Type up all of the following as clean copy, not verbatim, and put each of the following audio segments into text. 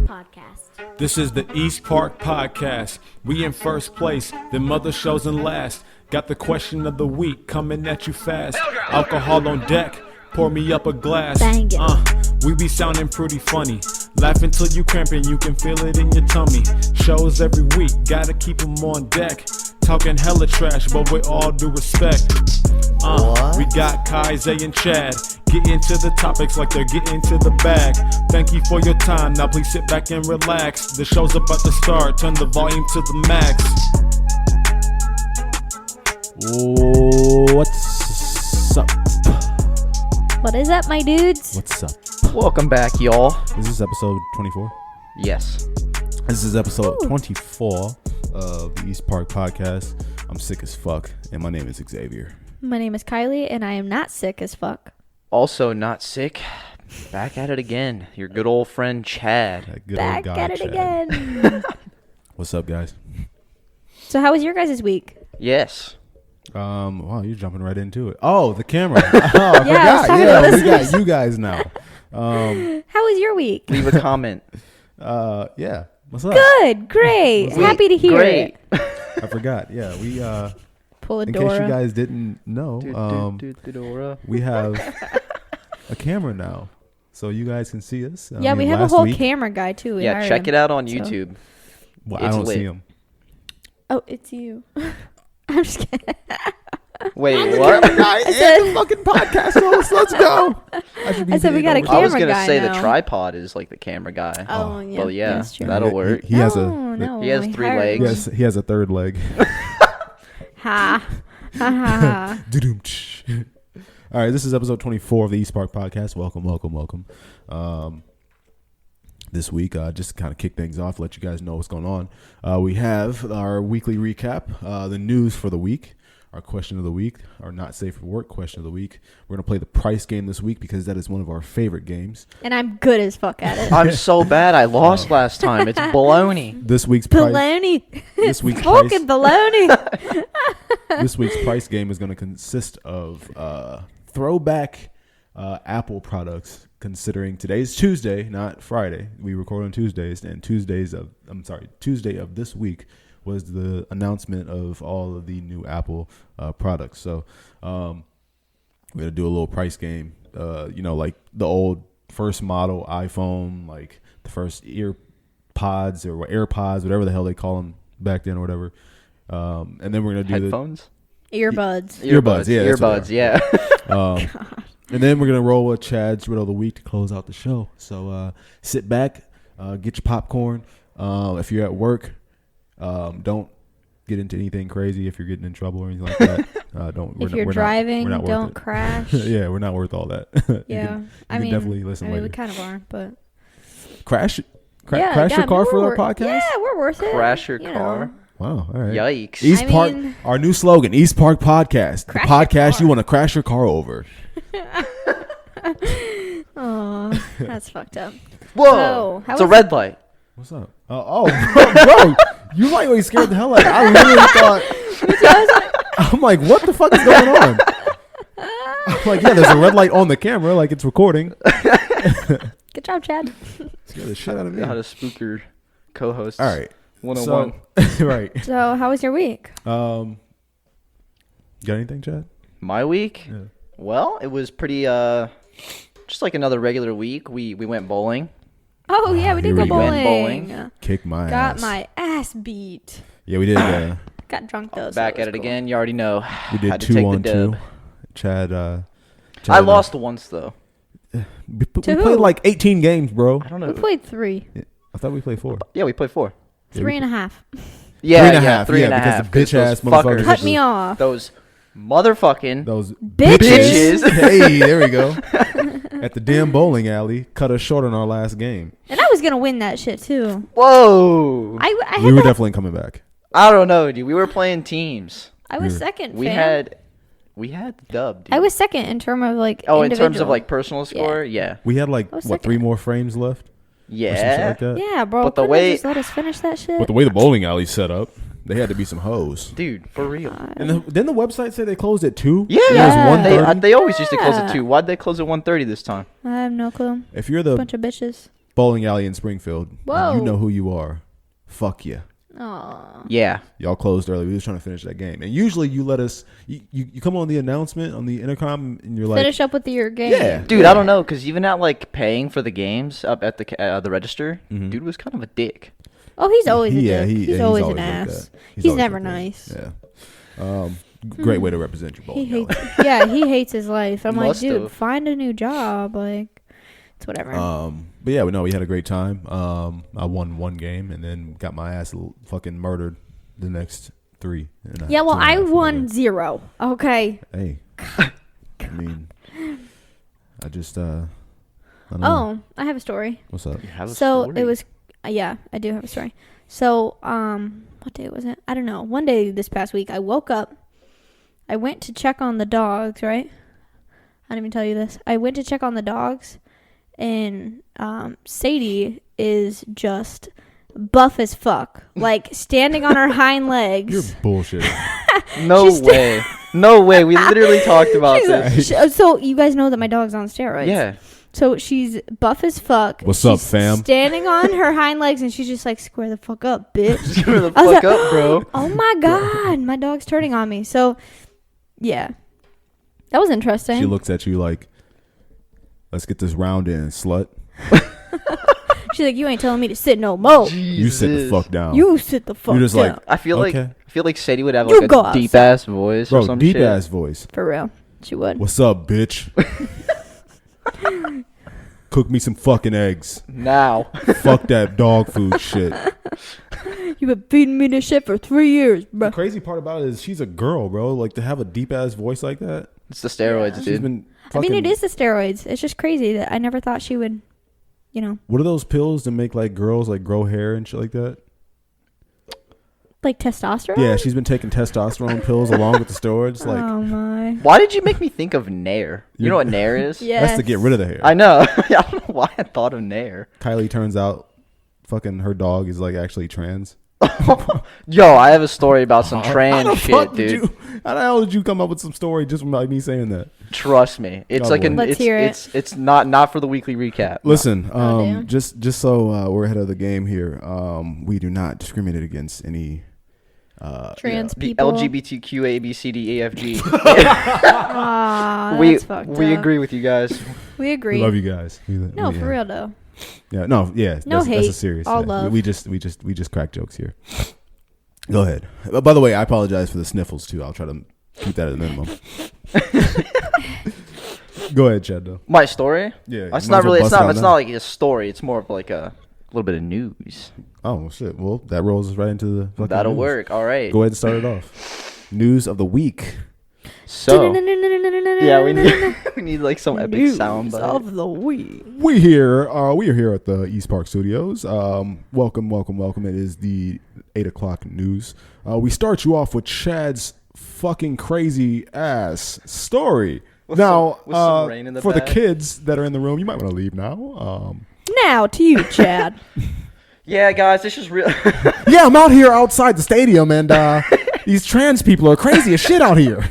Podcast. This is the East Park Podcast. We in first place, then mother shows in last. Got the question of the week coming at you fast. Alcohol on deck, pour me up a glass. We be sounding pretty funny. Laugh until you cramping, you can feel it in your tummy. Shows every week, gotta keep them on deck. Talking hella trash, but with all due respect. We got Kylie and Chad. Get into the topics like they're getting to the bag. Thank you for your time, now please sit back and relax. The show's about to start, turn the volume to the max. What's up? What is up, my dudes? What's up? Welcome back, y'all. This is episode 24. Yes. This is episode 24 of the East Park Podcast. I'm sick as fuck, and my name is Xavier. My name is Kylie, and I am not sick as fuck. Also not sick. Back at it again. Your good old friend Chad. That good Back old guy, at it Chad. again. What's up, guys? So how was your guys' week? Yes. Wow, you're jumping right into it. Oh, the camera. Oh, I forgot. Yeah, We got you guys now. How was your week? Leave a comment. Yeah. What's up? Good, great. Happy to hear Great. it. I forgot. Yeah, we Pull a in Dora. case you guys didn't know, we have a camera now, so you guys can see us. Yeah, we have a whole camera guy too. Yeah, check it out on YouTube. Well, I It's don't lit. see him. Oh, it's you. I'm just kidding. Wait, what? I said, fucking podcast host. Let's go. I said we got a I was camera gonna guy say now. the tripod is like the camera guy. Oh, yeah. Well, yeah, That's true. that'll work. He has No, he has we 3 hired legs. him. he has a third leg. Ha. Ha ha ha. All right, this is episode 24 of the East Park Podcast. Welcome. This week, just to kind of kick things off, let you guys know what's going on. We have our weekly recap, the news for the week, our question of the week, our not safe for work question of the week. We're going to play the price game this week because that is one of our favorite games. And I'm good as fuck at it. I'm so bad. I lost last time. It's baloney. This week's price, Baloney. This week's Fucking baloney. this week's price game is going to consist of throwback Apple products. Considering today's Tuesday, not Friday, we record on Tuesdays, and Tuesday of this week was the announcement of all of the new Apple products. So we're gonna do a little price game. Like the old first model iPhone, like the first AirPods, whatever the hell they call them back then, or whatever. And then we're gonna do Headphones? Earbuds. Earbuds, yeah, that's what Earbuds, yeah. And then we're going to roll with Chad's Riddle of the Week to close out the show. So sit back, get your popcorn. If you're at work, don't get into anything crazy if you're getting in trouble or anything like that. If you're driving, don't crash. Yeah, we're not worth all that. Yeah. you can definitely listen later. We kind of are, but... Crash your car for our podcast? Yeah, we're worth it. Crash your you car. know. Wow, all right. Yikes. East Park, our new slogan, East Park Podcast. The podcast you want to crash your car over. Oh, that's fucked up. Whoa. So, It's a red light. What's up? Bro, you might be scared the hell out of me. I literally thought... I'm like, what the fuck is going on? I'm like, yeah, there's a red light on the camera, like it's recording. Good job, Chad. Scared the shit out of me. How to spook your co-hosts. All right. 101. Right. So, how was your week? Got anything, Chad? My week? Yeah. Well, it was pretty, just like another regular week. We went bowling. Oh, yeah, we did here go we go. bowling. Bowling. Kick my Got ass. my ass beat. Yeah, we did. Got drunk, though. so Back it was at it cool. again. You already know. We did Had to take the 2-on-2. dub. Chad. I lost once, though. We To who? played like 18 games, bro. I don't know. We played 3. I thought we played 4. Yeah, we played 4. Yeah, 3.5. Yeah, 3.5. Three and a because half. the bitch ass those motherfuckers. fuckers- Cut me off. Those motherfucking Those Bitches. Hey, there we go. At the damn bowling alley, cut us short on our last game. And I was going to win that shit, too. Whoa. I had We were that- definitely coming back. I don't know, dude. We were playing teams. I was second, We fam. had the dub, dude. I was second in terms of, like, in terms of individual. like personal score, yeah. We had like I was what, second. 3 more frames left? Or some shit Yeah. like that? Yeah, bro. But the couldn't way- they just let us finish that shit? But the way the bowling alley's set up, they had to be some hoes. Dude, for real. And didn't the website say they closed at 2? Yeah, It was Yeah. 1:30? They always used to close at Yeah. 2. Why'd they close at 1:30 this time? I have no clue. If you're the Bunch of bitches. bowling alley in Springfield. Whoa. You know who you are. Fuck you. Aw. Yeah. Y'all closed early. We was trying to finish that game. And usually you let us, you come on the announcement on the intercom and you're like. Finish up with your game. Yeah. Dude, I don't know, because even at like paying for the games up at the register, dude was kind of a dick. Oh, he's always a Yeah, dick. He's always an like ass. that. He's always never like that. nice. Yeah. Great way to represent your He bowling alley. hates. Yeah, he hates his life. I'm like, Must dude, have. find a new job. Like, it's whatever. But yeah, we had a great time. I won one game and then got my ass fucking murdered the next 3. Yeah, well, I won 0. Okay. Hey, I mean, I just I don't know. Oh, I have a story. What's up? You have a So story? it was, yeah, I do have a story. So, what day was it? I don't know. One day this past week, I woke up. I went to check on the dogs, right? I didn't even tell you this. I went to check on the dogs, and Sadie is just buff as fuck, like standing on her hind legs. You're bullshit. No She's way. No way. We literally talked about this. So you guys know that my dog's on steroids. Yeah. So she's buff as fuck. What's up, She's fam? Standing on her hind legs, and she's just like, square the fuck up, bitch. Screw the I was fuck like, up, bro. Oh my God, my dog's turning on me. So, yeah. That was interesting. She looks at you like, let's get this round in, slut. She's like, you ain't telling me to sit no more. You sit the fuck down. You sit the fuck You're just down. like, I feel okay. like Sadie would have You like go a deep outside. ass voice or Bro, some deep shit. ass voice. For real. She would. What's up, bitch? Cook me some fucking eggs. Now. Fuck that dog food shit. You been feeding me this shit for 3 years, bro. The crazy part about it is she's a girl, bro. Like, to have a deep ass voice like that. It's the steroids, Yeah. She's dude. been I mean, fucking- it is the steroids. It's just crazy that I never thought she would, you know, What are those pills that make like girls like grow hair and shit like that? like testosterone. Yeah, she's been taking testosterone pills along with the steroids. Like, Oh my. Why did you make me think of Nair? You know what Nair is? Yeah. that's to get rid of the hair. I know. I don't know why I thought of Nair. Kylie turns out, fucking her dog is like actually trans. Yo, I have a story about some How trans the shit, fuck did dude. how the hell did you come up with some story just from like me saying that? Trust me. It's God like an bless. Let's hear it. it's not for the weekly recap. Listen, Oh, damn. just so we're ahead of the game here, we do not discriminate against any. Trans The people. LGBTQ A B C D E F G. Aw, we that's fucked we up. agree with you guys. We agree. We love you guys. No, for real though. Yeah, no, yeah. No that's a hate, serious. all yeah. love. We just crack jokes here. Go ahead. By the way, I apologize for the sniffles too. I'll try to keep that at a minimum. Go ahead, Chad. Though. My story? Yeah, It's you might not as well really. bust It's it not. out It's now. not like a story. It's more of like a little bit of news. Oh shit. Well, that rolls us right into the. fucking That'll news. work. All right. Go ahead and start it off. News of the week. So yeah, we need we need like some epic sound. bite. of the week. We are here at the East Park Studios. Welcome. It is the 8:00 news. We start you off with Chad's fucking crazy ass story. With now, some rain in the for the back. kids that are in the room, you might want to leave now. Now to you, Chad. Yeah, guys, this is real. Yeah, I'm out here outside the stadium, and these trans people are crazy as shit out here.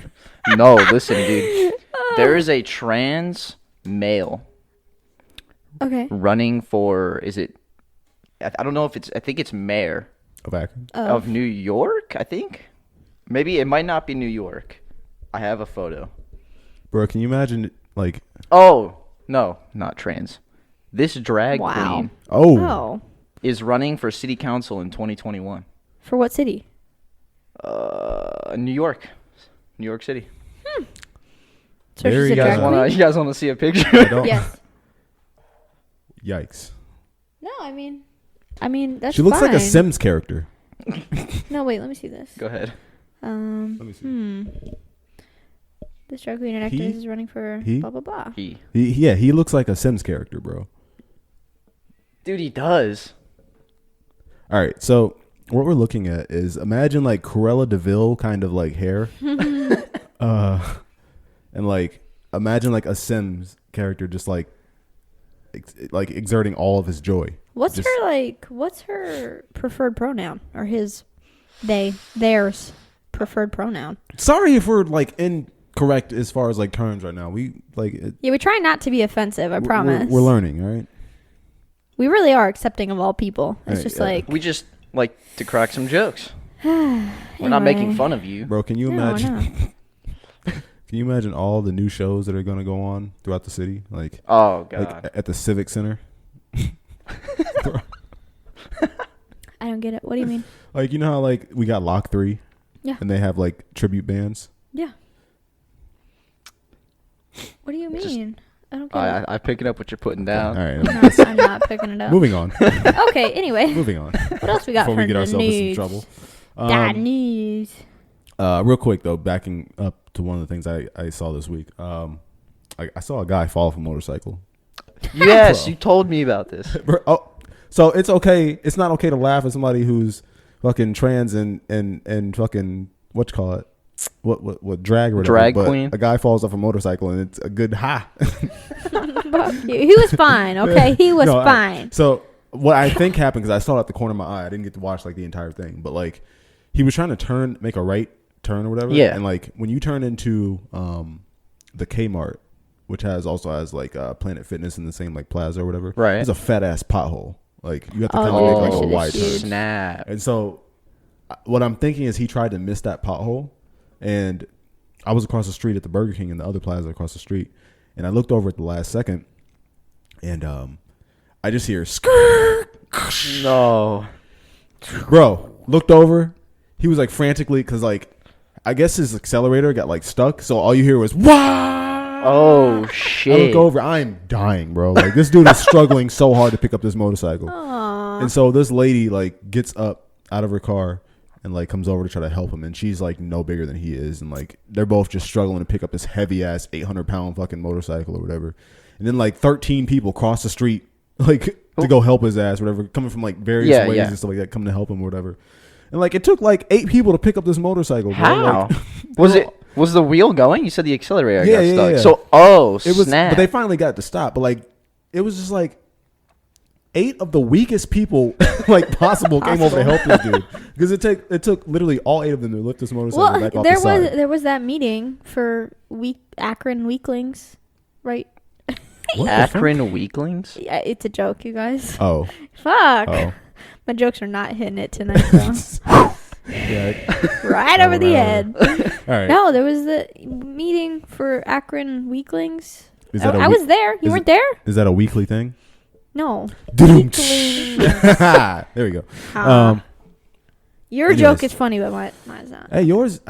No, listen, dude. There is a trans male Okay. running for. Is it? I don't know if it's. I think it's mayor of New York. I think. Maybe it might not be New York. I have a photo. Bro, can you imagine, like, Oh no, not trans. This drag Wow. queen Oh. is running for city council in 2021. For what city? New York, New York City. So There she's you a go. drag queen? You guys want to see a picture? I don't- Yes. Yikes. No, I mean that's She looks like a fine. Sims character. No, wait, let me see this. Go ahead. Let me see. This drag queen and actress He- is running for he- blah blah blah. He looks like a Sims character, bro. Dude, he does. All right, so what we're looking at is imagine like Cruella DeVille kind of like hair, and like imagine like a Sims character just like exerting all of his joy. What's Just- what's her preferred pronoun or his, theirs preferred pronoun? Sorry if we're like incorrect as far as like terms right now. We like it, Yeah, we try not to be offensive. I promise. We're learning, all right. We really are accepting of all people. It's just like we just like to crack some jokes. We're not making fun of you, bro. Can you imagine? Can you imagine all the new shows that are going to go on throughout the city? Like, oh god, like at the Civic Center. I don't get it. What do you mean? Like, you know how like we got Lock 3? Yeah. And they have like tribute bands? Yeah. What do you mean? I don't get it. I'm picking up what you're putting down. All right. I'm not picking it up. Moving on. Okay, anyway. Moving on. What else we got before for we get the ourselves news? in some trouble? News. Real quick though, backing up to one of the things I saw this week. I saw a guy fall off a motorcycle. Yes, you told me about this. Oh, so it's okay. It's not okay to laugh at somebody who's fucking trans and fucking what you call it? What drag or whatever. Drag but queen. A guy falls off a motorcycle and it's a good ha. Fuck you. He was fine. Okay, he was fine. So what I think happened, because I saw it at the corner of my eye, I didn't get to watch like the entire thing, but like he was trying to make a right turn or whatever. Yeah. And like when you turn into the Kmart, which also has like Planet Fitness in the same like plaza or whatever. Right. There's a fat ass pothole. Like you have to kind of make like a wide turn. Snap. And so what I'm thinking is he tried to miss that pothole, and I was across the street at the Burger King in the other plaza across the street, and I looked over at the last second, and I just hear skirt. No. Bro, looked over. He was like frantically, because like I guess his accelerator got like stuck, so all you hear was wow. Oh shit! I look over, I'm dying, bro. Like this dude is struggling so hard to pick up this motorcycle. Aww. And so this lady like gets up out of her car and like comes over to try to help him, and she's like no bigger than he is, and like they're both just struggling to pick up this heavy ass 800-pound fucking motorcycle or whatever. And then like 13 people cross the street like to go help his ass, whatever, coming from like various ways and stuff like that, coming to help him or whatever. And like it took like 8 people to pick up this motorcycle. Bro. How Like, was the wheel going? You said the accelerator got stuck. Yeah. So it was, snap. but they finally got it to stop. But like it was just like 8 of the weakest people like possible came over to help this dude, because it took literally all 8 of them to lift this motorcycle back off the side. There was that meeting for Akron weaklings, right? Akron weaklings? Yeah, it's a joke, you guys. Oh. Fuck. Oh. My jokes are not hitting it tonight, though. Yeah. Right over the head. All right. No, there was the meeting for Akron weaklings. I was there. You weren't there? Is that a weekly thing? No. Weeklings. There we go. Your joke is funny, but mine's not. Hey, yours.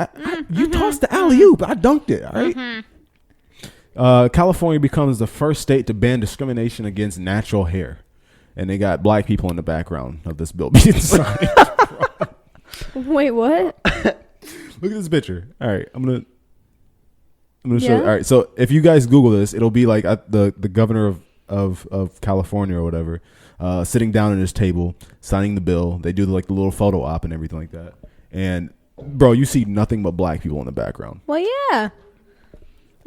You tossed the alley-oop. I dunked it. All right. California becomes the first state to ban discrimination against natural hair, and they got black people in the background of this bill being signed. Wait, what? Look at this picture. All right, I'm gonna show you. All right, so if you guys Google this, it'll be like the governor of California or whatever, sitting down at his table, signing the bill. They do like the little photo op and everything like that. And bro, you see nothing but black people in the background. Well, yeah.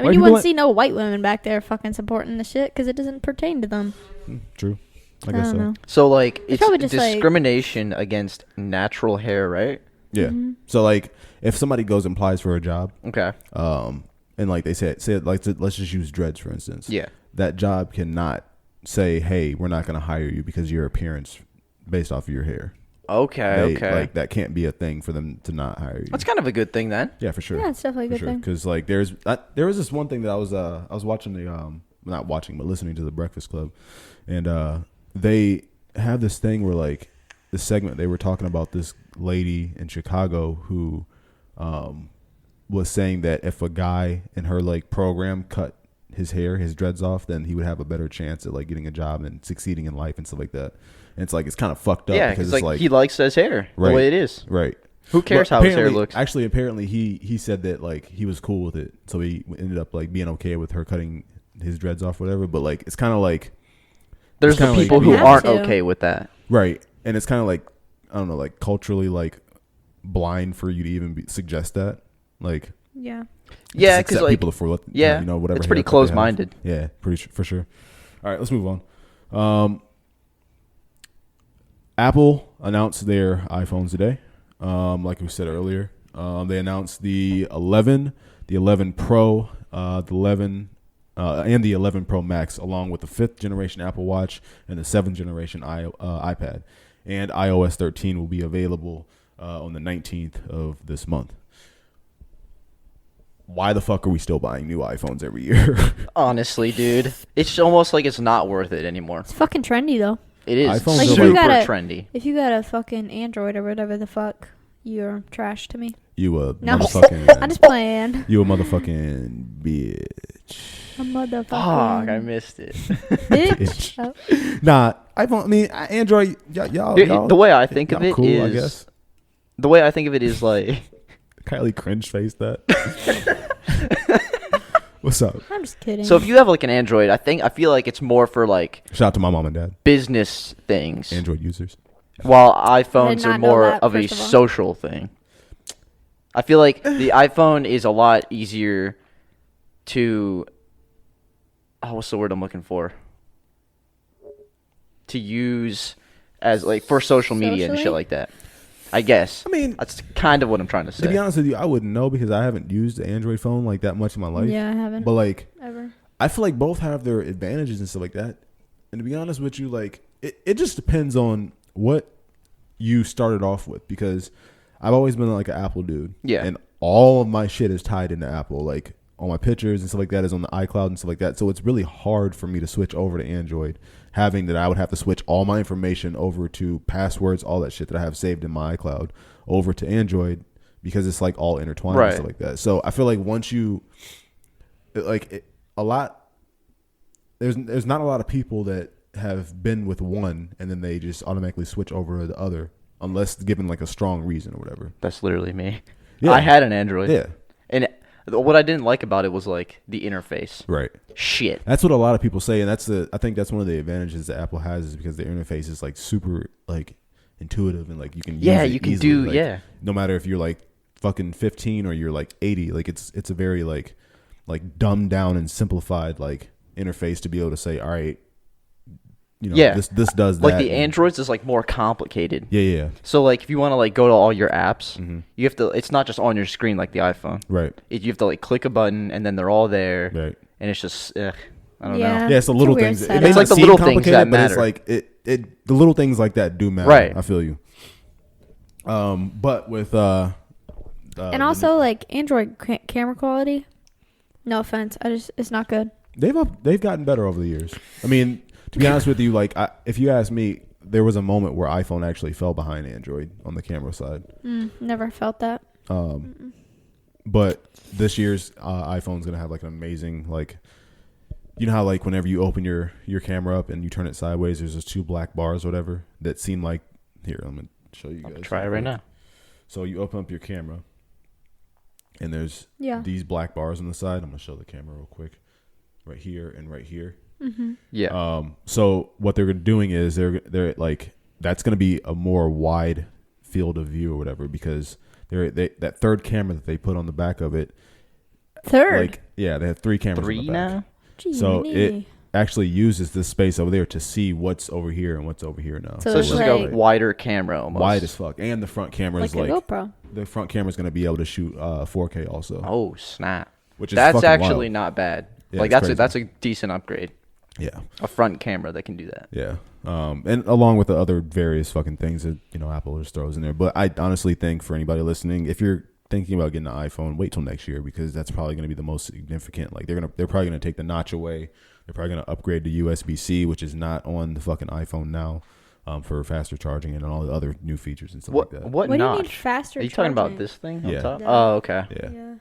I mean, you wouldn't see no white women back there fucking supporting the shit because it doesn't pertain to them. True. I guess so. Know. So like it's just discrimination against natural hair, right? Yeah. Mm-hmm. So like if somebody goes and applies for a job, okay, and like they say like let's just use dreads for instance. Yeah. That job cannot say, hey, we're not going to hire you because of your appearance based off of your hair. Okay. Like that can't be a thing for them to not hire you. That's kind of a good thing then. Yeah, for sure. Yeah, it's definitely a good thing. Because like there was this one thing that I was watching not watching but listening to the Breakfast Club, and they have this thing where like this segment they were talking about this lady in Chicago who was saying that if a guy in her like program cut his dreads off, then he would have a better chance at like getting a job and succeeding in life and stuff like that. And it's like it's kind of fucked up. Yeah, because it's like he likes his hair the way it is. Right. Who cares how his hair looks? Actually, apparently he said that like he was cool with it, so he ended up like being okay with her cutting his dreads off, whatever. But like it's kind of like there's the people who aren't okay with that, right? And it's kind of like I don't know, like culturally like blind for you to even suggest that, like yeah, because like people for you know whatever. It's pretty close-minded. Yeah, for sure. All right, let's move on. Apple announced their iPhones today. Like we said earlier, they announced the 11, the 11 Pro, the 11 and the 11 Pro Max, along with the 5th generation Apple Watch and the 7th generation iPad. And iOS 13 will be available on the 19th of this month. Why the fuck are we still buying new iPhones every year? Honestly, dude, it's almost like it's not worth it anymore. It's fucking trendy though. It is iPhones like super trendy. trendy. If you got a fucking Android or whatever the fuck, you're trash to me. You a No, motherfucking. I'm just playing. You a motherfucking bitch. A motherfucking Fuck, I missed it. bitch. Oh. Nah, iPhone. I mean, Android. Y'all. The way I think of it cool, is, I guess. the way I think of it is like, Kylie cringe faced that. What's up? I'm just kidding. so if you have like an Android, I feel like it's more for like Shout out to my mom and dad, business things, Android users. while iPhones are not know more that, of a first of all. social thing. I feel like the iPhone is a lot easier to, what's the word I'm looking for? To use as like for social media and shit Socially? like that. I guess. I mean, That's kind of what I'm trying to say. to be honest with you, I wouldn't know because I haven't used an Android phone like that much in my life. yeah, I haven't But like, ever. I feel like both have their advantages and stuff like that. And to be honest with you, like it just depends on what you started off with, because I've always been like an Apple dude. Yeah. And all of my shit is tied into Apple. Like all my pictures and stuff like that is on the iCloud and stuff like that. So it's really hard for me to switch over to Android, having that I would have to switch all my information over to passwords, all that shit that I have saved in my iCloud over to Android, because it's like all intertwined and stuff like that. So I feel like once you there's not a lot of people that have been with one and then they just automatically switch over to the other unless given like a strong reason or whatever. That's literally me. Yeah. I had an Android. Yeah. And what I didn't like about it was like the interface. Right. Shit. That's what a lot of people say, and I think that's one of the advantages that Apple has, is because the interface is like super like intuitive and like you can use it you can easily. do Like, no matter if you're like fucking 15 or you're like 80, like it's a very like dumbed down and simplified like interface to be able to say, all right, you know, this does that. Like the Androids is like more complicated. Yeah. So like if you want to like go to all your apps, Mm-hmm. you have to. It's not just on your screen like the iPhone. Right. You have to like click a button and then they're all there. Right. And it's just I don't Yeah. know. Yeah, it's the little a weird things. It setup. may It's not like the seem little things complicated, that but it's matter. like the little things like that do matter. Right. I feel you. But with And also like Android camera quality. No offense, it's not good. they've gotten better over the years. I mean, to be honest with you, like if you ask me, there was a moment where iPhone actually fell behind Android on the camera side. Never felt that. But this year's iPhone's gonna have like an amazing, like, you know how like whenever you open your camera up and you turn it sideways, there's those two black bars or whatever that seem like, here, I'm gonna show you guys. Try it right now. So you open up your camera and there's these black bars on the side. I'm gonna show the camera real quick, right here and right here. Mm-hmm. Yeah. So what they're doing is they're like, that's gonna be a more wide field of view or whatever, because that third camera that they put on the back of it. Third. Like, yeah, they have 3 cameras on the back. now? Gee, So me. it actually uses this space over there to see what's over here and what's over here now. So So it's just like like a wider camera almost. wide as fuck. And the front camera is like like, a GoPro. the front camera is going to be able to shoot 4K also. Oh snap! Which is That's fucking actually wild. not bad. Yeah, Like it's that's crazy. a decent upgrade. Yeah. A front camera that can do that. Yeah. And along with the other various fucking things that, you know, Apple just throws in there. But I honestly think for anybody listening, if you're thinking about getting an iPhone, wait till next year, because that's probably going to be the most significant. Like they're probably going to take the notch away. They're probably going to upgrade to USB-C, which is not on the fucking iPhone now, for faster charging and all the other new features and stuff like that. What What do you notch? need faster Are you talking about charging? this thing Yeah. on top? Yeah. Oh, okay. Yeah.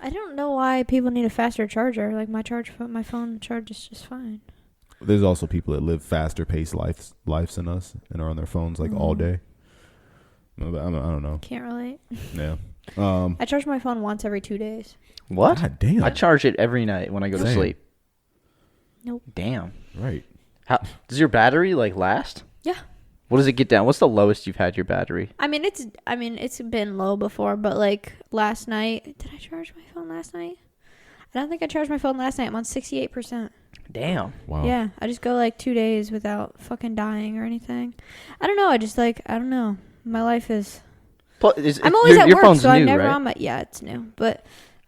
I don't know why people need a faster charger. Like my phone charges just fine. There's also people that live faster paced lives than us and are on their phones like all day. I don't know. Can't relate. Yeah. I charge my phone once every 2 days. What? God damn. I charge it every night when I go to Same. sleep. Nope. Damn. Right. How does your battery like last? Yeah. What does it get down? What's the lowest you've had your battery? I mean it's been low before, but like last night, did I charge my phone last night? I don't think I charged my phone last night. I'm on 68%. Damn. Wow. Yeah, I just go like 2 days without fucking dying or anything. I don't know. I don't know. My life is. I'm always at your work, phone's so I'm new, never right? on my. Yeah, it's new, but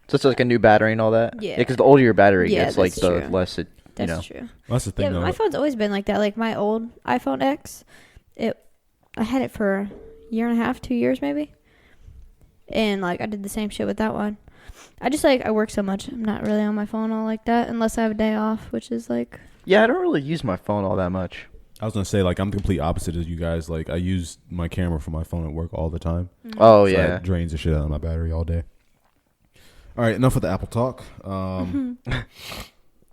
So it's like a new battery and all that? Yeah. Because the older your battery gets, that's like, the true. less it, That's true. That's the thing. Yeah, but my phone's always been like that. Like my old iPhone X, I had it for a year and a half, 2 years maybe. And like I did the same shit with that one. I work so much. I'm not really on my phone all like that unless I have a day off, which is like. Yeah, I don't really use my phone all that much. I was gonna say, like, I'm the complete opposite of you guys. Like, I use my camera for my phone at work all the time. Mm-hmm. Oh, So yeah. it drains the shit out of my battery all day. All right, enough of the Apple talk.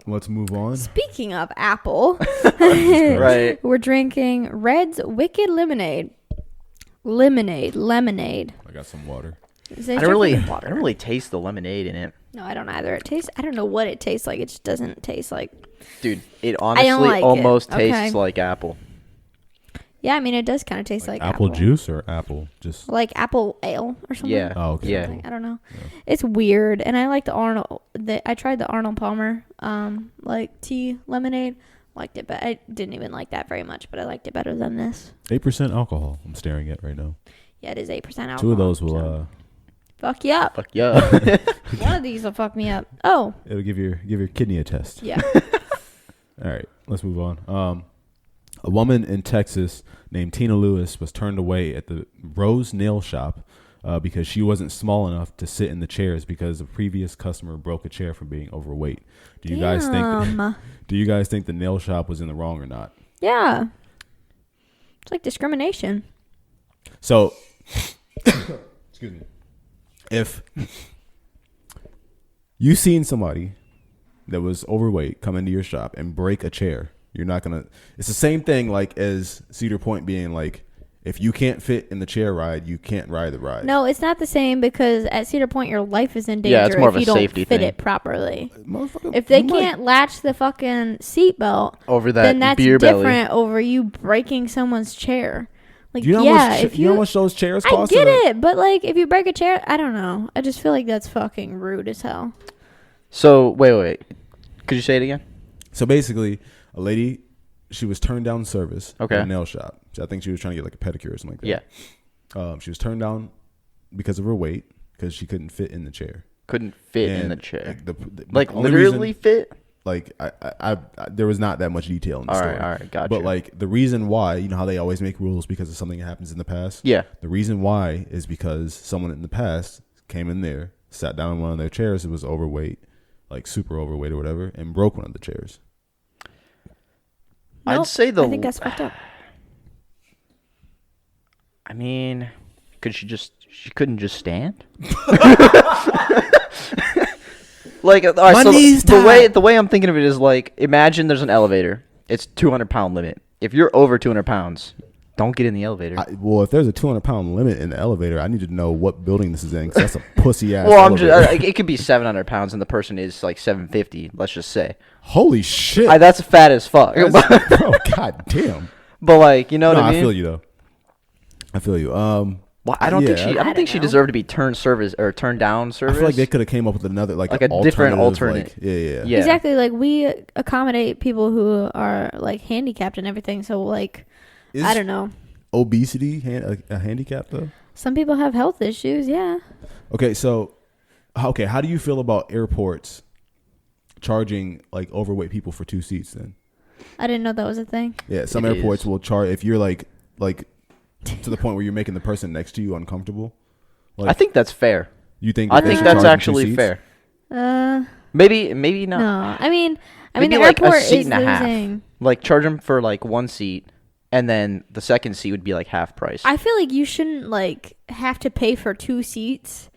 Let's move on. Speaking of Apple, Right. we're drinking Red's Wicked Lemonade. Lemonade. I got some water. I I don't really taste the lemonade in it. No, I don't either. I don't know what it tastes like. It just doesn't taste like. Dude, it honestly like it. almost Okay. tastes like apple. Yeah, I mean, it does kind of taste like apple juice or apple just. like apple ale or something. Yeah. Oh, okay. Yeah. I don't know. Yeah. It's weird, and I like the Arnold. I tried the Arnold Palmer, like tea lemonade. Liked it, but I didn't even like that very much. But I liked it better than this. 8% alcohol. I'm staring at right now. Yeah, it is 8% alcohol. 2 of those will so. Fuck you up. Fuck yeah. One of these will fuck me up. Oh. It'll give your kidney a test. Yeah. All right, let's move on. A woman in Texas named Tina Lewis was turned away at the Rose Nail Shop because she wasn't small enough to sit in the chairs because a previous customer broke a chair from being overweight. Do you guys think? Do you guys think the nail shop was in the wrong or not? Yeah. It's like discrimination. So, excuse me. If you seen somebody that was overweight come into your shop and break a chair, you're not gonna. It's the same thing like as Cedar Point being like, if you can't fit in the chair ride, you can't ride the ride. No, it's not the same because at Cedar Point your life is in danger Yeah, it's more if of a you don't safety fit thing. it properly. Motherfucker, If they you might- can't latch the fucking seatbelt Over that then that's beer belly. different over you breaking someone's chair. Like, Do you know yeah, how much, if you know how much those chairs I cost? get it, but like if you break a chair, I don't know. I just feel like that's fucking rude as hell. So, wait. Could you say it again? So basically, a lady, she was turned down service Okay. at a nail shop. So I think she was trying to get like a pedicure or something like that. Yeah. She was turned down because of her weight because she couldn't fit in the chair. Couldn't fit in And, the chair. like only literally reason, fit? like I there was not that much detail in the story. All right, gotcha. But like the reason why, you know how they always make rules because of something that happens in the past? Yeah. The reason why is because someone in the past came in there, sat down in one of their chairs that was overweight, like super overweight or whatever, and broke one of the chairs. Nope, I'd say I think that's fucked up. I mean, she couldn't just stand? Like, all right, so the way I'm thinking of it is like, imagine there's an elevator. It's 200-pound limit. If you're over 200 pounds, don't get in the elevator. Well, if there's a 200-pound limit in the elevator, I need to know what building this is in because that's a pussy ass. Well, elevator. it could be 700 pounds and the person is like 750. Let's just say. Holy shit! That's fat as fuck. Bro, god damn. But like, you know what I mean? I feel you though. I feel you. Well, I don't I think she don't know. deserved to be turned down service. I feel like they could have came up with another like a different alternate. Like, yeah. Yeah. Exactly. Like we accommodate people who are like handicapped and everything. So like, Is I don't know. obesity a handicap though? Some people have health issues. Yeah. Okay, so how do you feel about airports charging like overweight people for 2 seats then? I didn't know that was a thing. Yeah, some It airports is. will charge if you're like to the point where you're making the person next to you uncomfortable. Like, I think that's fair. you think I they think should that's charge for 2 actually seats? fair. Maybe not. No. I mean Maybe the like a airport seat is and a half. losing. Like charge them for like 1 seat, and then the second seat would be like half price. I feel like you shouldn't like have to pay for 2 seats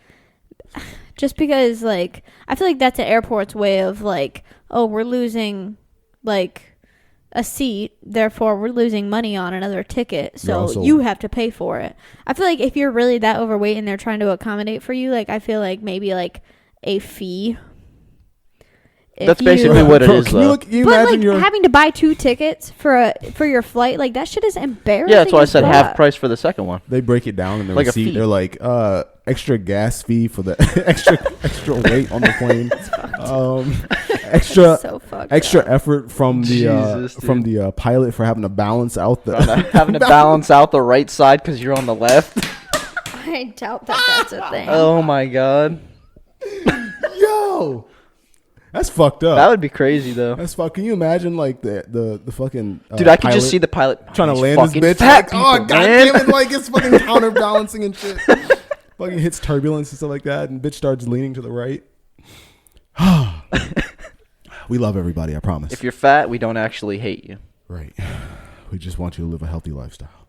just because like I feel like that's the airport's way of like, oh, we're losing like a seat, therefore we're losing money on another ticket, so also- you have to pay for it. I feel like if you're really that overweight and they're trying to accommodate for you, like I feel like maybe like a fee. If That's you- basically what it Bro, is, can you though. look? Can you But imagine like your having to buy 2 tickets for your flight, like that shit is embarrassing. Yeah, that's why I as said fuck. half price for the second one. They break it down in the Like a receipt. fee. They're like extra gas fee for the extra weight on the plane. Extra So fucked extra up. effort effort from the pilot for having to balance out the Having to balance out the right side because you're on the left. I doubt that that's a thing. Oh my god. Yo, that's fucked up. That would be crazy though. That's fuck. Can you imagine like the fucking dude? I could just see the pilot trying to land this bitch. Fat Like, people, oh god man. damn it! Like it's fucking counterbalancing and shit. Fucking hits turbulence and stuff like that, and bitch starts leaning to the right. We love everybody. I promise. If you're fat, we don't actually hate you. Right. We just want you to live a healthy lifestyle.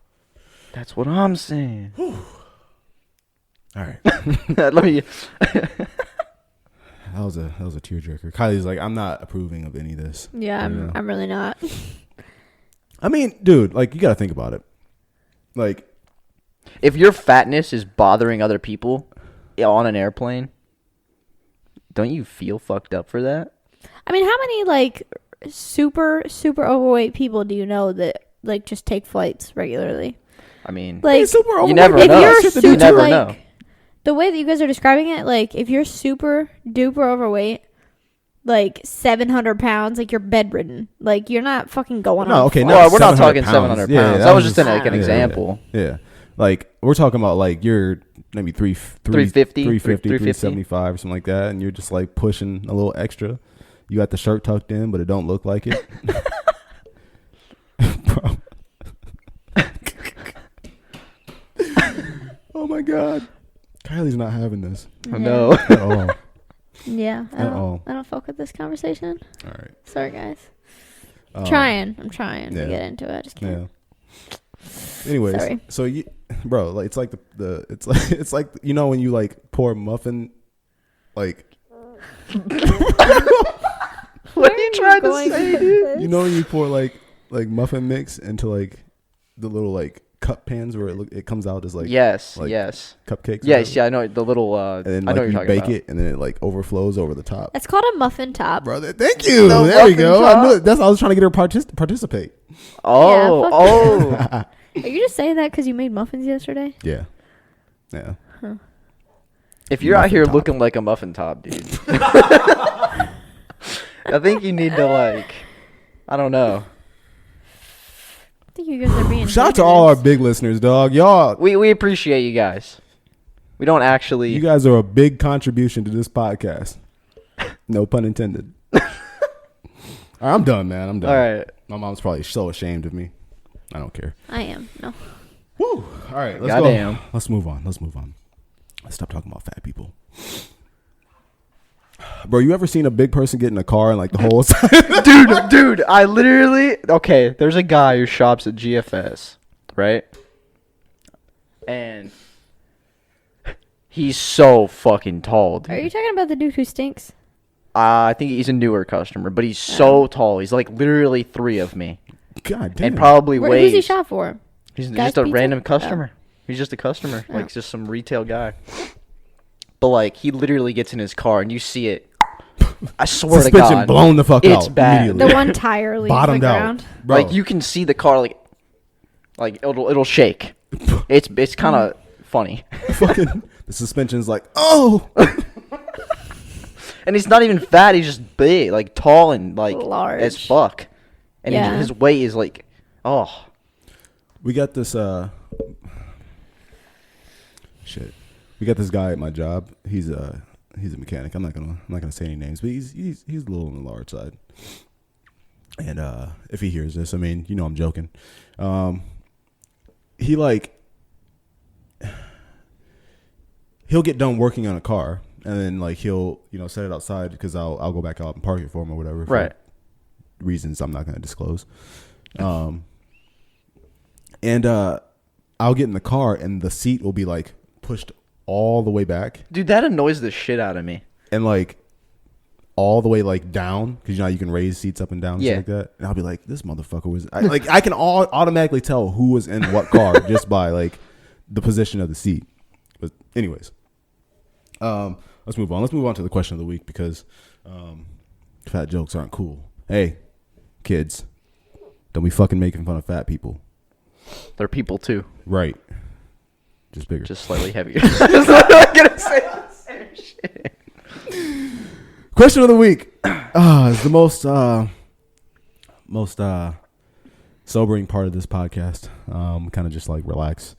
That's what I'm saying. All right. Let me. That was a tearjerker. Kylie's like, I'm not approving of any of this. Yeah, I'm really not. I mean, dude, like you gotta think about it. Like, if your fatness is bothering other people on an airplane, don't you feel fucked up for that? I mean, how many like super overweight people do you know that like just take flights regularly? I mean, like you never if know. You're super, you never like, know. The way that you guys are describing it, like if you're super duper overweight, like 700 pounds, like you're bedridden, like you're not fucking going on. No, okay, well, we're not 700 talking 700 pounds. Yeah, that was just an example. Yeah. Like we're talking about like you're maybe 350, 375 or something like that, and you're just like pushing a little extra. You got the shirt tucked in, but it don't look like it. Bro. Oh my god, Kylie's not having this. Yeah. No. At all. Yeah, At all. I don't fuck with this conversation. All right. Sorry, guys. I'm trying to get into it. I just can't. Yeah. Anyways, Sorry. so you, bro, like it's like it's like you know when you like pour muffin, like. What are you trying to say, dude? You know when you pour like muffin mix into like the little like cup pans where it comes out as like yes cupcakes. Yes, yeah, I know the little. And then I know like what you you're bake talking it and then it like overflows over the top. That's called a muffin top. Brother, thank you. No There we muffin go. top? I knew it. I was trying to get her participate. Oh, Yeah, Are you just saying that because you made muffins yesterday? Yeah. Huh. If you're out Muffin here top. looking like a muffin top, dude, I think you need to like, I don't know. I think you guys are being. Shout out to all our big listeners, dog. Y'all, We appreciate you guys. We don't actually. you guys are a big contribution to this podcast. No pun intended. All right, I'm done, man. I'm done. All right. My mom's probably so ashamed of me. I don't care. I am. No. Woo. All right, let's Goddamn. go. Let's move on. Let's stop talking about fat people. Bro, you ever seen a big person get in a car and like the whole dude, I literally okay. There's a guy who shops at GFS, right? And he's so fucking tall, dude. Are you talking about the dude who stinks? I think he's a newer customer, but he's so tall. He's like literally 3 of me, God damn. and probably Who's weighs. he shop for? He's Guy's just a Pizza? random customer. He's just a customer, like just some retail guy. But like he literally gets in his car and you see it. I swear to Suspension God, blown the fuck out. it's bad. immediately. The one tire leaves the Bottomed ground. out. Bro. Like you can see the car, like it'll shake. It's kind of funny. Fucking the suspension's like, oh. And he's not even fat. He's just big, like tall and like Large. as fuck. And Yeah. his weight is like, oh. We got this shit. We got this guy at my job. He's a mechanic. I'm not gonna say any names, but he's a little on the large side. And if he hears this, I mean, you know I'm joking. He like he'll get done working on a car and then like he'll, set it outside because I'll go back out and park it for him or whatever. Right. For reasons I'm not gonna disclose. And I'll get in the car and the seat will be like pushed all the way back. Dude, that annoys the shit out of me. And like all the way like down because you can raise seats up and down and Yeah. stuff like that. And I'll be like, this motherfucker was I can automatically tell who was in what car just by like the position of the seat. But anyways, let's move on. Let's move on to the question of the week because fat jokes aren't cool. Hey, kids, don't be fucking making fun of fat people. They're people too, Right. Just bigger. just slightly heavier. That's what I'm gonna say. The same shit. Question of the week. It's the most sobering part of this podcast. Kind of just like relax,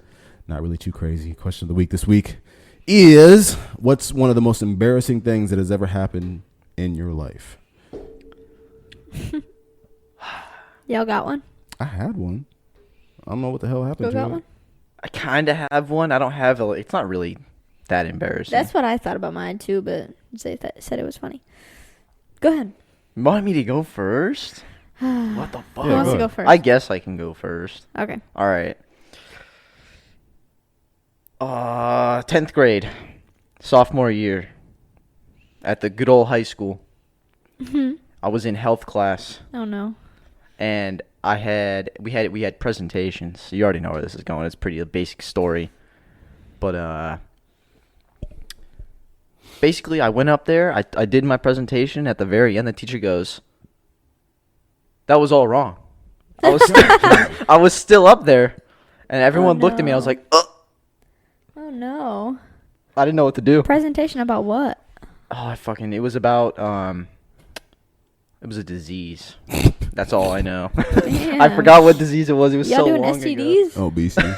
not really too crazy. Question of the week this week is, what's one of the most embarrassing things that has ever happened in your life? Y'all got one? I had one. I don't know what the hell happened Y'all to got it. one? I kind of have one. I don't have it's not really that embarrassing. That's what I thought about mine too, but they said it was funny. Go ahead. You want me to go first? What the fuck? Who wants to go first? I guess I can go first. Okay. All right. 10th grade, sophomore year, at the good old high school. I was in health class. Oh no. And we had presentations. You already know where this is going. It's pretty a basic story. But basically I went up there, I did my presentation. At the very end the teacher goes, "That was all wrong." I was still up there and everyone looked at me. I was like, "Oh no." I didn't know what to do. Presentation about what? It was about it was a disease. That's all I know. Damn. I forgot what disease it was. It was Y'all so doing long STDs? ago. Obesity.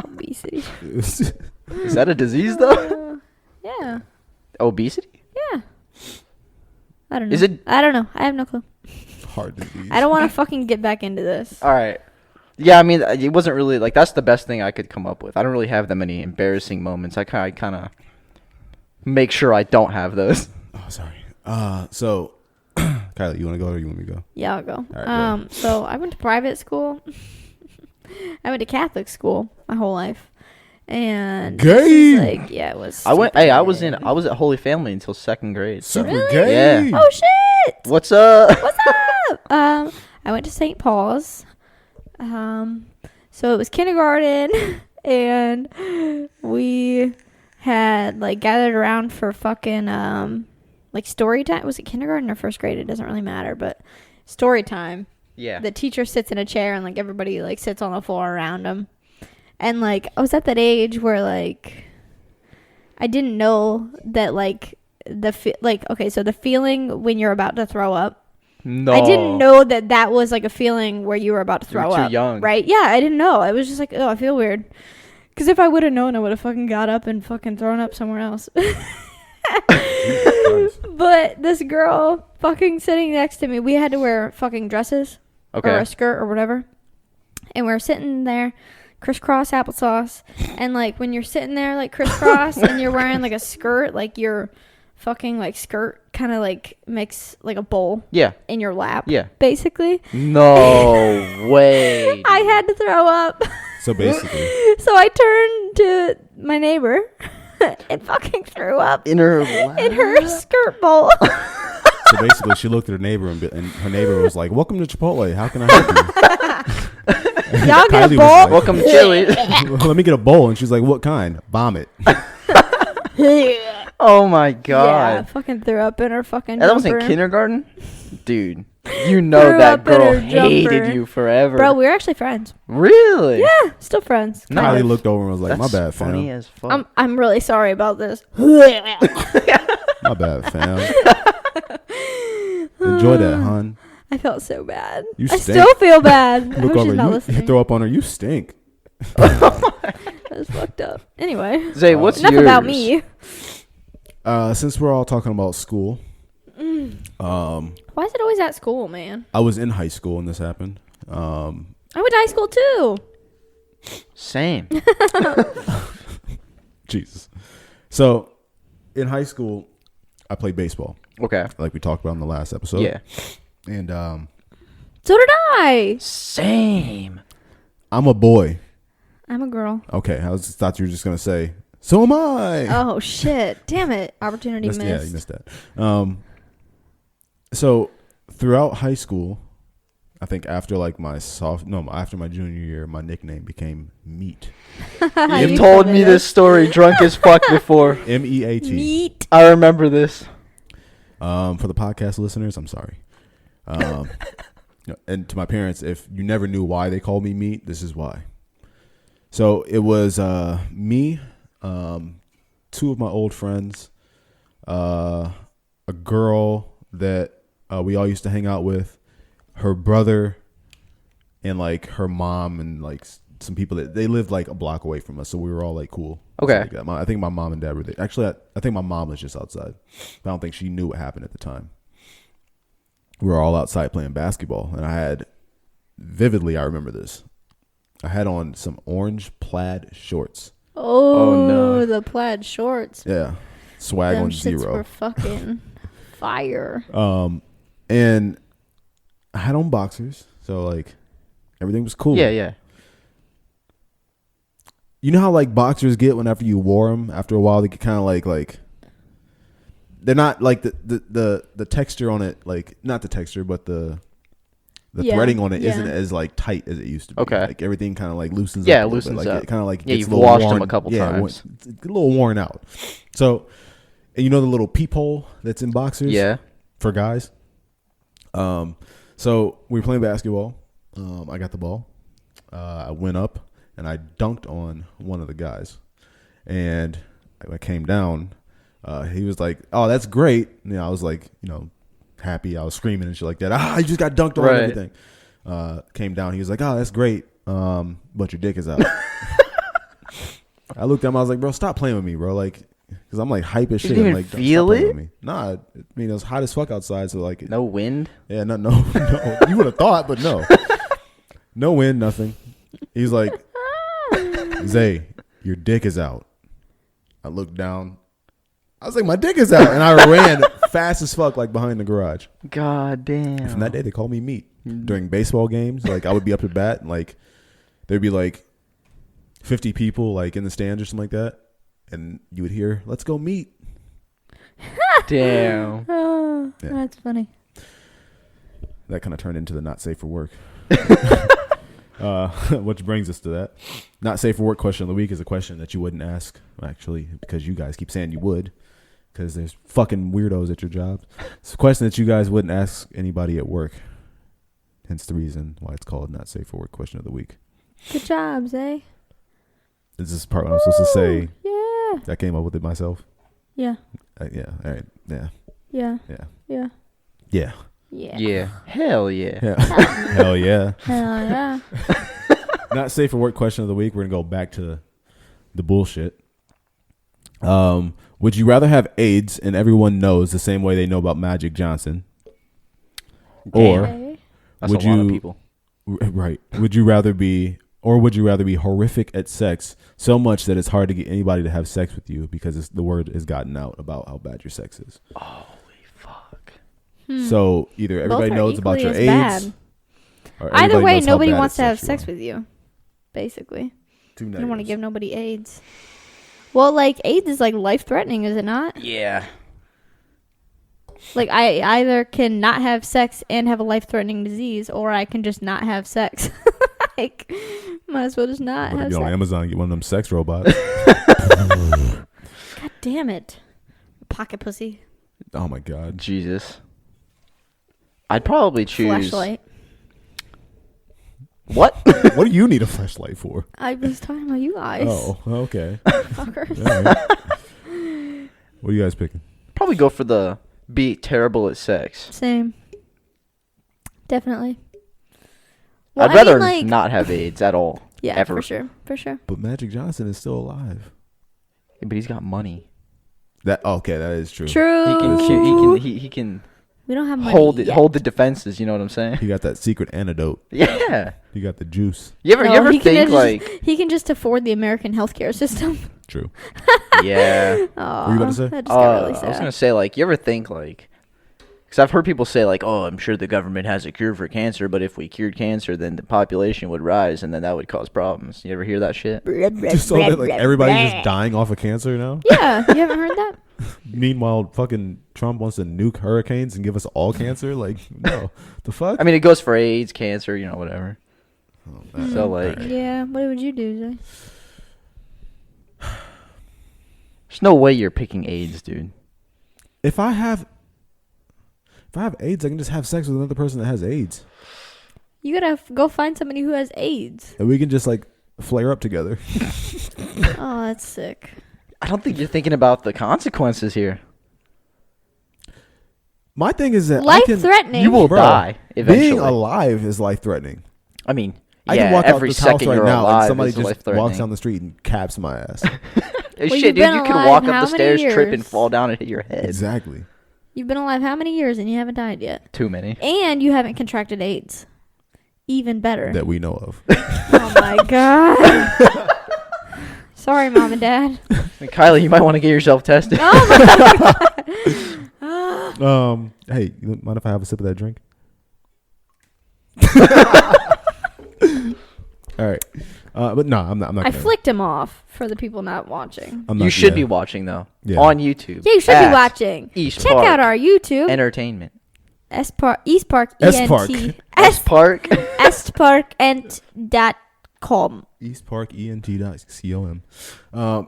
Obesity. Is that a disease though? Yeah. Obesity? Yeah. I don't know. Is it? I don't know. I have no clue. Heart disease. I don't want to fucking get back into this. All right. Yeah, I mean, it wasn't really like that's the best thing I could come up with. I don't really have that many embarrassing moments. I kind of make sure I don't have those. Oh, sorry. So, Kylie, you want to go or you want me to go? Yeah, I'll go. Right, So I went to private school. I went to Catholic school my whole life, and Gay. this is like, yeah, it was. I was stupid. at Holy Family until 2nd grade. So. Super Really? gay. Yeah. Oh shit! What's up? What's up? I went to St. Paul's. So it was kindergarten, and we had like gathered around for fucking like story time. Was it kindergarten or first grade? It doesn't really matter, but story time. Yeah. The teacher sits in a chair and like everybody like sits on the floor around him. And like I was at that age where like I didn't know that like so the feeling when you're about to throw up. No. I didn't know that was like a feeling where you were about to You were throw too up. young. Right? Yeah, I didn't know. I was just like, oh, I feel weird. Because if I would have known, I would have fucking got up and fucking thrown up somewhere else. But this girl fucking sitting next to me, we had to wear fucking dresses. Okay. Or a skirt or whatever. And we're sitting there, crisscross applesauce. And like when you're sitting there like crisscross and you're wearing like a skirt, like your fucking like skirt kind of like makes like a bowl. Yeah. In your lap. Yeah. Basically. No way. I had to throw up. So basically. So I turned to my neighbor and fucking threw up In her in her skirt bowl. So basically, she looked at her neighbor and her neighbor was like, "Welcome to Chipotle. How can I help you?" Y'all get a Kylie was bowl? like, Welcome to Chili. Let me get a bowl. And she's like, "What kind?" Vomit. Oh my Yeah, god. fucking threw up in her fucking That was in jumper. kindergarten? Dude, you know Threw that up in girl her hated jumper. you forever. Bro, we were actually friends. Really? Yeah, still friends. No. kind Kylie of. looked over and was like, That's "My bad, funny fam. as fuck. I'm really sorry about this. My bad, fam. Enjoy that, hon." I felt so bad. You I stink. still feel bad. I Look hope over. she's not You listening. throw up on her. You stink. That was fucked up. Anyway, Zay, what's enough yours? about me. Since we're all talking about school, Why is it always at school, man? I was in high school when this happened. I went to high school too. Same. Jesus. So, in high school, I played baseball, Okay. like we talked about in the last episode. Yeah. And So did I. Same. I'm a boy. I'm a girl. Okay, thought you were just gonna say, "So am I." Oh shit! Damn it! Opportunity missed. Yeah, you missed that. So throughout high school, I think after like after my junior year, my nickname became Meat. You've told me this story drunk as fuck before. MEAT. Meat. I remember this. For the podcast listeners, I'm sorry. And to my parents, if you never knew why they called me Meat, this is why. So it was me, two of my old friends, a girl that we all used to hang out with, her brother, and like her mom and like some people that they lived like a block away from us, so we were all like cool. Okay. Like that. I think my mom and dad were there. Actually, I think my mom was just outside. I don't think she knew what happened at the time. We were all outside playing basketball, and I remember this. I had on some orange plaid shorts. Oh, no. the plaid shorts. Yeah, swag Them on shits 0. were fucking fire. And I had on boxers, so like everything was cool. Yeah. You know how like boxers get whenever you wore them. After a while, they get kind of like they're not like the texture on it, like not the texture, but the threading on it yeah. isn't as like tight as it used to be. Okay. Like everything kind of like loosens. Yeah, up a little loosens bit. Like up. it kind of like Yeah, gets you've a little washed worn, them a couple times. It's a little worn out. So, and you know the little peephole that's in boxers. Yeah. For guys. So we were playing basketball. I got the ball. I went up and I dunked on one of the guys, and I came down. He was like, "Oh, that's great." And, I was like, happy. I was screaming and shit like that. You just got dunked on and everything. Came down. He was like, "Oh, that's great. But your dick is out." I looked at him. I was like, "Bro, stop playing with me, bro." Like, because I'm like hype as shit. didn't I'm even like, "Stop feel playing it?" with me." Nah, I mean it was hot as fuck outside. So like, No wind. yeah, no. You would have thought, but no. No wind, nothing. He's like, "Zay, your dick is out." I looked down. I was like, "My dick is out," and I ran fast as fuck, like behind the garage. God damn. And from that day, they called me meat. During baseball games, like I would be up to bat, and like there'd be like 50 people like in the stands or something like that, and you would hear, "Let's go meat." Damn. Oh, Yeah. that's funny. That kind of turned into the not safe for work. Which brings us to that. Not safe for work question of the week is a question that you wouldn't ask, actually, because you guys keep saying you would, because there's fucking weirdos at your jobs. It's a question that you guys wouldn't ask anybody at work. Hence the reason why it's called not safe for work question of the week. Good job, Zay. Is this part what I'm supposed to say? Yeah. I came up with it myself. Yeah. Yeah. All right. Yeah. Yeah. Yeah. Yeah. Yeah. Yeah. Yeah. Hell yeah. Yeah. Hell yeah. Hell yeah. Not safe for work question of the week. We're gonna go back to the bullshit. Would you rather have AIDS and everyone knows the same way they know about Magic Johnson, or Okay. That's would a lot of you- people. right? Would you rather be horrific at sex so much that it's hard to get anybody to have sex with you because the word has gotten out about how bad your sex is? Holy fuck. So either everybody Both are knows about your equally as AIDS, bad. or Either everybody way, knows how nobody bad wants to at have you sex are. with you. Basically, Two you don't want to negatives. give nobody AIDS. Well, like AIDS is like life threatening, is it not? Yeah. Like I either can not have sex and have a life threatening disease, or I can just not have sex. Like, might as well just not What if have you on sex. Amazon and get one of them sex robots? God damn it, pocket pussy, Oh my god. Jesus. I'd probably choose. flashlight. What? What do you need a flashlight for? I was talking about you guys. Oh, okay. Fuckers. All right. What are you guys picking? Probably go for the be terrible at sex. Same. Definitely. Well, I'd I rather mean, like, not have AIDS at all. Yeah, ever. for sure, for sure. But Magic Johnson is still alive. Yeah, but he's got money. That okay? That is true. True. He can We don't have money hold it, yet. hold the defenses. You know what I'm saying? He got that secret antidote. Yeah. He got the juice. You ever No, he can think just- like? He can just afford the American healthcare system. True. Yeah. Oh, were you about to say? That just got really I sad. was gonna say like, you ever think like? Because I've heard people say like, oh, I'm sure the government has a cure for cancer, but if we cured cancer, then the population would rise, and then that would cause problems. You ever hear that shit? Just so that like everybody's just dying off of cancer now. Yeah, you haven't heard that? Meanwhile, fucking Trump wants to nuke hurricanes and give us all cancer. Like, no, the fuck. I mean, it goes for AIDS, cancer, you know, whatever. So like, Yeah, what would you do, Zay? there's no way you're picking AIDS, dude. if I have AIDS, I can just have sex with another person that has AIDS, You gotta go find somebody who has AIDS. and we can just like flare up together. Oh, that's sick. I don't think you're thinking about the consequences here. My thing is that Life threatening. You will Bro, die eventually. being alive is life threatening. I mean, I can walk out every this house second right you're now and alive somebody is just life-threatening. walks down the street and caps my ass. Well, Shit, you've dude, been you can alive walk how up the many stairs, trip, and years? fall down and hit your head. Exactly. You've been alive how many years and you haven't died yet? Too many. And you haven't contracted AIDS. Even better. That we know of. Oh my god. Sorry, Mom and Dad. And Kylie, you might want to get yourself tested. Hey, you mind if I have a sip of that drink? All right. But no, I'm not. I flicked him off for the people not watching. You should be watching though. Yeah. On YouTube. Yeah, you should be At watching. East Check Park out our YouTube. Entertainment. East Park S-Park. ENT. S Park. Estparkent.com. EastParkENT.com.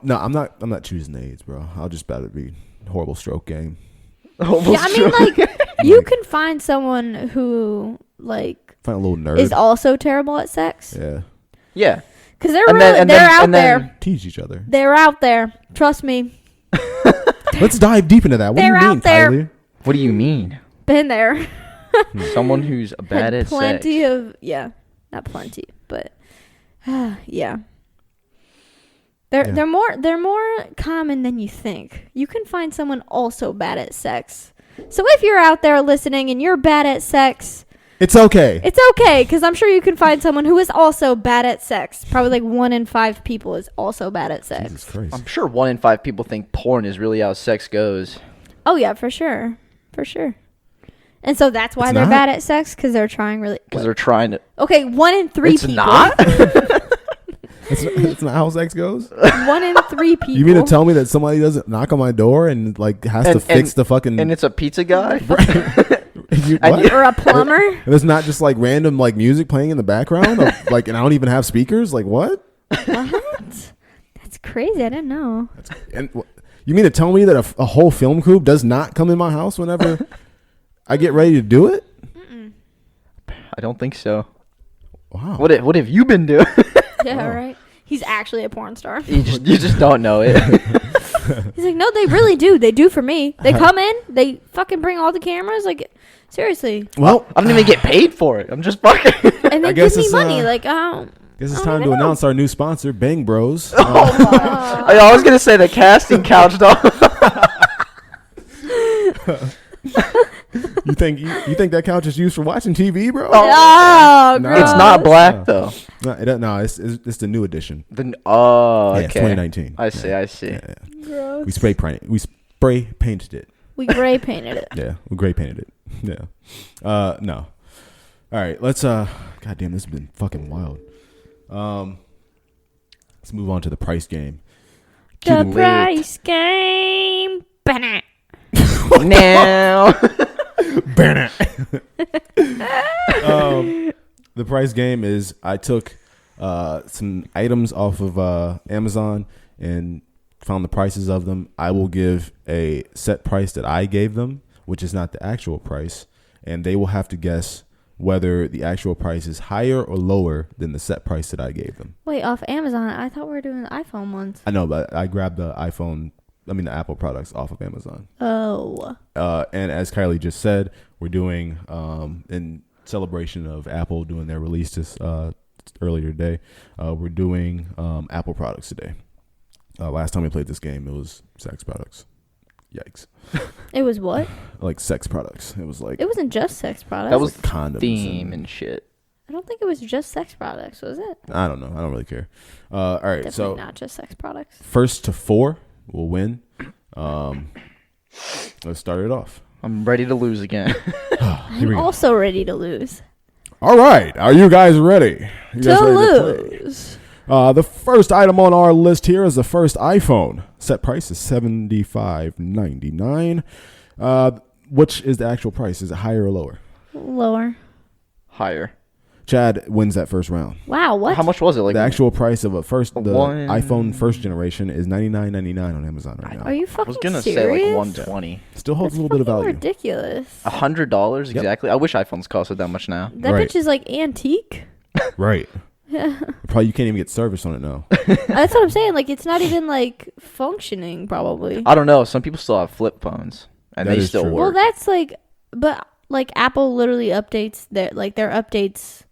No, I'm not choosing AIDS, bro. I'll just about it be horrible stroke game. Yeah, I mean, like, you can find someone who, like, Find a little nerd. is also terrible at sex. Yeah. Yeah. Because they're And really, then- they're and out then- there. Teach each other. They're out there. Trust me. Let's dive deep into that. What They're do you mean, out there. Kylie? What do you mean? Been there. Someone who's bad Had at plenty sex. of, yeah, not plenty, but yeah. They're more common than you think. You can find someone also bad at sex. So if you're out there listening and you're bad at sex, It's okay. it's okay, because I'm sure you can find someone who is also bad at sex. Probably like 1 in 5 people is also bad at sex. Jesus Christ. I'm sure 1 in 5 people think porn is really how sex goes. Oh yeah, for sure, for sure. And so that's why It's they're not? bad at sex, because they're trying really. Because they're trying to. Okay, 1 in 3 It's people. not? It's not how sex goes. 1 in 3 people. You mean to tell me that somebody doesn't knock on my door and like has to fix the fucking And it's a pizza guy? You- and what? you- or a plumber? And it's not just like random like music playing in the background of, like, and I don't even have speakers. Like what? What? That's crazy. I didn't know. And you mean to tell me that a whole film crew does not come in my house whenever I get ready to do it? I don't think so. Wow. What have you been doing? Yeah, right. He's actually a porn star. you just don't know it. He's like, no, they really do. They do for me. They come in. They fucking bring all the cameras. Like, seriously. Well, I don't even get paid for it. I'm just fucking. And they I give guess me it's, money. Like, I guess it's I don't time to even know. announce our new sponsor, Bang Bros. I was gonna say the casting couch though. You think that couch is used for watching TV, bro? Oh, No. gross. It's not black though. No, it's the new edition. Okay. Yeah, it's 2019. I see. Yeah. I see. Yeah. Gross. We spray painted it. We gray painted it. Yeah, we gray painted it. Yeah. No. All right, let's God damn, this has been fucking wild. Let's move on to the price game. The Lit. price game. Banana. Now. The price game is I took some items off of Amazon and found the prices of them. I will give a set price that I gave them, which is not the actual price, and they will have to guess whether the actual price is higher or lower than the set price that I gave them. Wait, off Amazon? I thought we were doing the iPhone ones. I know, but I grabbed the Apple products off of Amazon. Oh. And as Kylie just said, we're doing in celebration of Apple doing their release this earlier today. We're doing Apple products today. Last time we played this game, it was sex products. Yikes! It was what? Like sex products. It was like It wasn't just sex products. That was condoms theme and shit. I don't think it was just sex products, was it? I don't know. I don't really care. All right, Definitely so not just sex products. first to 4 will win. Let's start it off. I'm ready to lose again. Here we I'm go. also ready to lose. All right, are you guys ready? You guys To ready play? lose. The first item on our list here is the first iPhone. Set price is $75.99. Which is the actual price? Is it higher or lower? Lower. Higher. Chad wins that first round. Wow, what? How much was it? Like The actual price of the one- iPhone first generation is $99.99 on Amazon right now. Are you I fucking was gonna serious? say like 120. Still holds That's a little bit of fucking value. ridiculous. $100 Yep. exactly. I wish iPhones costed that much now. That Right. bitch is like antique. Right. Probably you can't even get service on it now. That's what I'm saying. Like, it's not even like functioning, probably. I don't know. Some people still have flip phones and That they is still true. Well, work. that's like, but like Apple literally updates their updates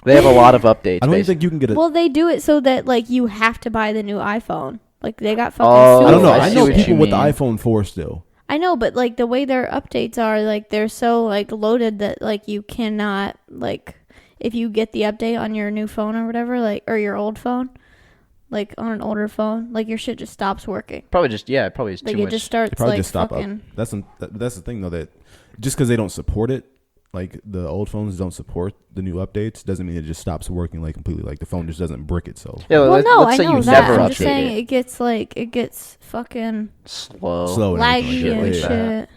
They have a lot of updates. I don't even think you can get a. Well, they do it so that like you have to buy the new iPhone. Like they got fucking. Oh, I don't know. super I I see know what people you with the mean. iPhone 4 still. I know, but like the way their updates are, like they're so like loaded that like you cannot like if you get the update on your new phone or whatever, like or your old phone, like on an older phone, like your shit just stops working. Probably just probably is Like too it much. just starts They probably like just stop fucking. up. That's the thing though, that just because they don't support it, like the old phones don't support the new updates, doesn't mean it just stops working like completely. Like the phone just doesn't brick itself. Yeah, Well, let's, no, let's I say know you that. never I'm just update saying it. it gets fucking Slow and laggy everything and like that.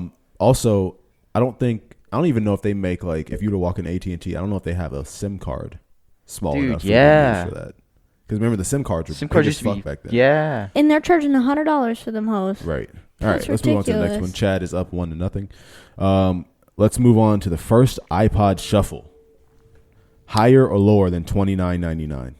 shit. Also, I don't even know if they make, like, if you were to walk in AT&T, I don't know if they have a SIM card small Dude, enough yeah. for that. Because remember, the SIM cards were SIM big cards as used to be fuck back then. yeah. And they're charging $100 for them hoes. Right. All right, That's let's move on to the next ridiculous. one. Chad is up 1-0. Let's move on to the first iPod Shuffle. Higher or lower than $29.99?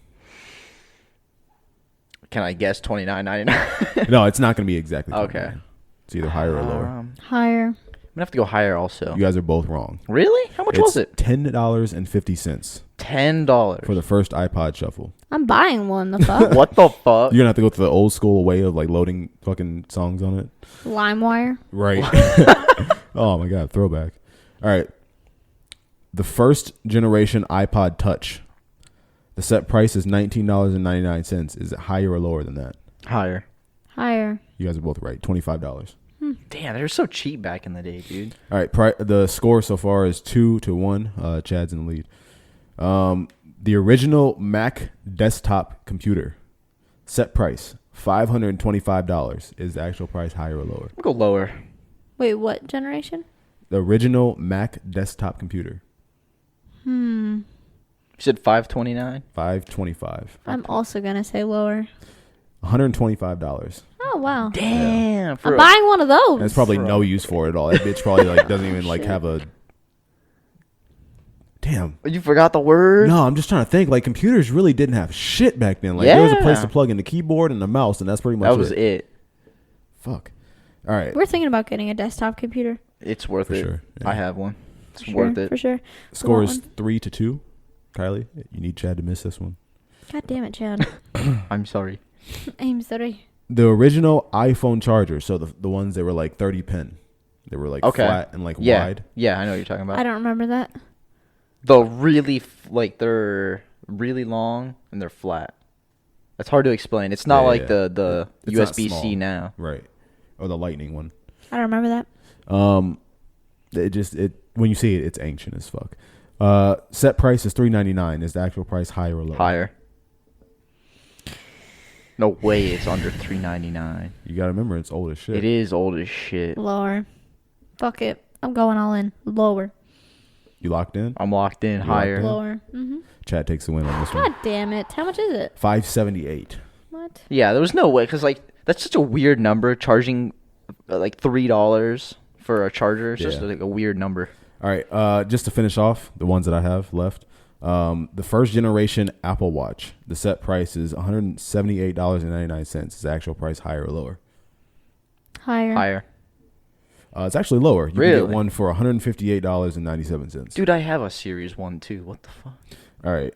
Can I guess $29.99? No, it's not going to be exactly Okay. $29. It's either higher or lower. Higher. I'm gonna have to go higher also. You guys are both wrong. Really? How much was it? $10.50 $10 for the first iPod Shuffle. I'm buying one. The fuck? What the fuck? You're going to have to go through the old school way of, like, loading fucking songs on it. LimeWire. Right. Oh, my God. Throwback. All right. The first generation iPod Touch. The set price is $19.99. Is it higher or lower than that? Higher. Higher. You guys are both right. $25. Damn, they were so cheap back in the day, dude. All right. The score so far is 2-1. Chad's in the lead. The original Mac desktop computer. Set price $525. Is the actual price higher or lower? I'll go lower. Wait, what generation? The original Mac desktop computer. You said $529. $525. I'm also gonna say lower. $125. Oh wow. Damn. I'm buying one of those. That's probably no use for it at all. That bitch probably like doesn't even like have a. Damn. You forgot the word? No, I'm just trying to think. Like computers really didn't have shit back then. Like there was a place Yeah. to plug in the keyboard and the mouse, and that's pretty much That was it. Fuck. All right. We're thinking about getting a desktop computer. It's worth For it. sure, yeah. I have one. It's For worth sure, it. for sure. Score want is 3-2. Kylie, you need Chad to miss this one. God damn it, Chad. I'm sorry. I'm sorry. The original iPhone charger, so the ones that were like 30 pin, they were like Okay. flat and like Yeah. wide. Yeah, I know what you're talking about. I don't remember that. The really they're really long and they're flat. That's hard to explain. It's not Yeah, like yeah. the It's not USB-C small. now. Right. Or the lightning one. I don't remember that. It when you see it, it's ancient as fuck. Set price is $399. Is the actual price higher or lower? Higher. No way it's under $399. You gotta remember it's old as shit. It is old as shit. Lower. Fuck it. I'm going all in. Lower. You locked in? I'm locked in. You're Higher. Lower. Mm-hmm. Chad takes the win on this one. God damn it. How much is it? $578. What? Yeah, there was no way because like that's such a weird number. Charging like $3 for a charger. It's just Yeah. like a weird number. All right. Just to finish off the ones that I have left. The first generation Apple Watch. The set price is $178.99. Is the actual price higher or lower? Higher. Higher. It's actually lower. You can Really? get one for $158.97. Dude, I have a Series 1 too. What the fuck? All right.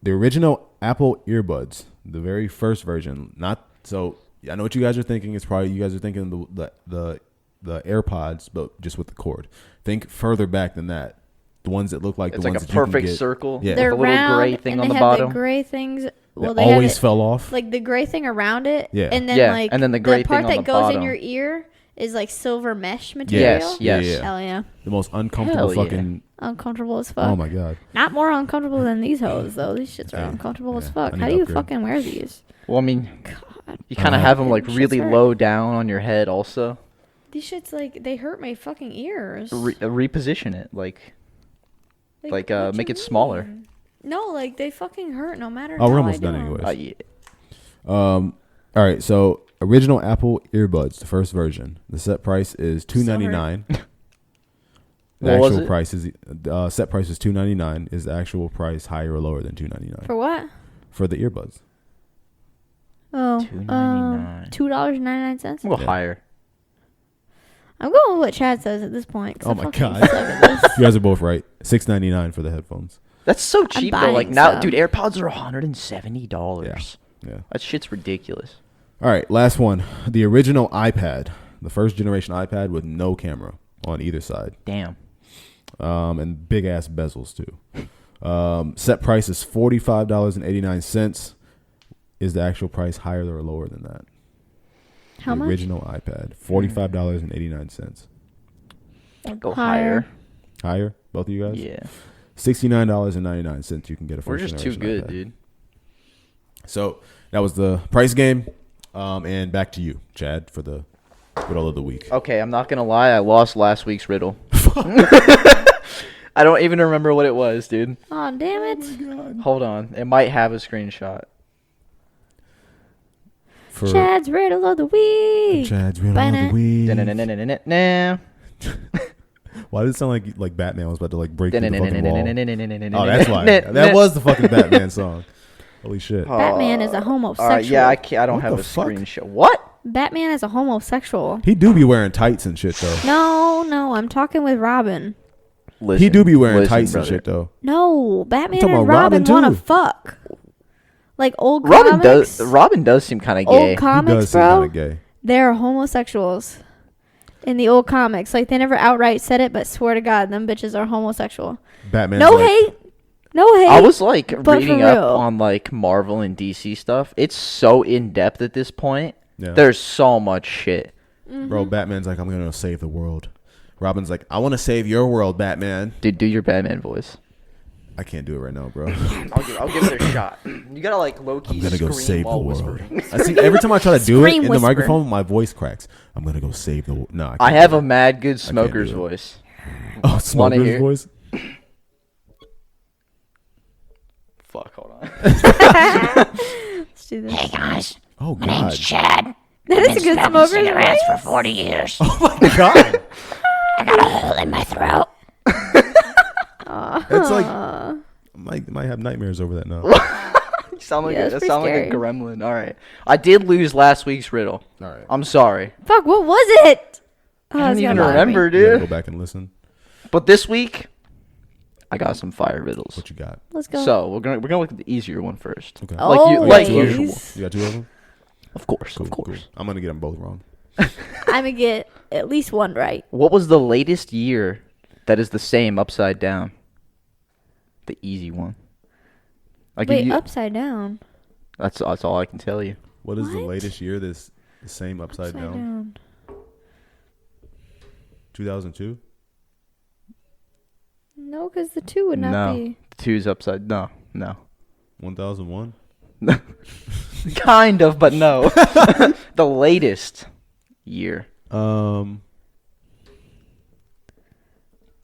The original Apple earbuds, the very first version. Not so. I know what you guys are thinking. It's probably you guys are thinking the AirPods, but just with the cord. Think further back than that. The ones that look like It's the like ones a that you can perfect get- circle. Yeah. They're With a little round, gray thing and on they the have bottom. the gray things. Well, That they have always it, fell off. like the gray thing around it. Yeah. And then Yeah, like and then the gray part thing on that the goes bottom. in your ear is like silver mesh material. Yes, Yeah, yes. yeah. Hell yeah. The most uncomfortable Hell yeah. fucking. Uncomfortable as fuck. Oh my god. Not more uncomfortable than these hoes though. These shits are Yeah. uncomfortable as Yeah. fuck. I How need do you to upgrade. fucking wear these? Well, I mean, God. you kind of Uh, have them like Shits really hurt. low down on your head also. These shits like they hurt my fucking ears. Reposition it like Like, make what it you smaller. mean? No, like they fucking hurt no matter. Oh, we're how almost I done do 'em. anyways. Yeah. All right. So original Apple earbuds, the first version. The set price is $299. The What was actual it? price is set price is $299. Is the actual price higher or lower than $299 For what? for the earbuds? Oh, $2.99. $2.99. We'll go Yeah. higher. I'm going with what Chad says at this point. 'cause Oh I my fucking God. suck at this. You guys are both right. $699 for the headphones. That's so cheap though. Like buying now, some. dude, AirPods are $170. Yeah. That shit's ridiculous. All right, last one. The original iPad, the first generation iPad with no camera on either side. Damn. And big ass bezels too. Set price is $45.89. Is the actual price higher or lower than that? How the much? original iPad, $45.89. Go higher. Higher, both of you guys. Yeah. $69.99. You can get a first We're just too generation good, iPad. dude. So that was the price game. And back to you, Chad, for the riddle of the week. Okay, I'm not gonna lie. I lost last week's riddle. I don't even remember what it was, dude. Oh, damn it. Hold on. It might have a screenshot. For Chad's riddle of the week. Chad's riddle of the week. Nah. Why did it sound like Batman was about to like break through the fucking wall? Oh, Oh, that's why. That was the fucking Batman song. Holy shit. Batman is a homosexual. Alright, yeah, I can't. I don't What have the a fuck? screenshot. What? Batman is a homosexual. He do be wearing tights and shit though. No, I'm talking with Robin. Listen, He do be wearing listen, tights brother. and shit though. No, Batman talking and about Robin, Robin want to too. fuck. Like old Robin comics. does seem kind of gay. Old He comics, does seem bro. kind of gay. They're homosexuals. In the old comics, like they never outright said it, but swear to God, them bitches are homosexual. Batman's No like, hate. No hate. I was like but reading for up real. on like Marvel and DC stuff. It's so in depth at this point. Yeah. There's so much shit. Bro, Batman's like, I'm gonna save the world. Robin's like, I want to save your world, Batman. Dude, do your Batman voice. I can't do it right now, bro. I'll give it a shot. You gotta like low key I'm gonna go scream save the while world. whispering. I see. Every time I try to do it Scream in the whisper. microphone, my voice cracks. I'm gonna go save the world. No, I, I can't have do a it. mad good can't do smoker's it. voice. Oh, smoker's hear? voice. Fuck, hold on. Let's do this. Guys, Oh my God. name's Chad. That is a good Smoking smoker's cigarettes voice. for 40 years. Oh my God. I got a hole in my throat. It's like might have nightmares over that now. You sound like Yeah, that's that pretty sound like a scary. gremlin. All right, I did lose last week's riddle. All right. I'm sorry. Fuck, what was it? Oh, I don't it's even gonna bother me. remember, You gotta dude. go back and listen. But this week, I got some fire riddles. What you got? Let's go. So we're gonna look at the easier one first. Okay. Like Always. usual. You got two of them? Of course, Cool, of course. cool. I'm gonna get them both wrong. I'm gonna get at least one right. What was the latest year that is the same upside down? The easy one. I give Wait, you. upside down. That's all I can tell you. What is the What? latest year that's the same upside down? 2002? No, because the two would not No, be. two's upside. No. 1001? Kind of, but no. The latest year.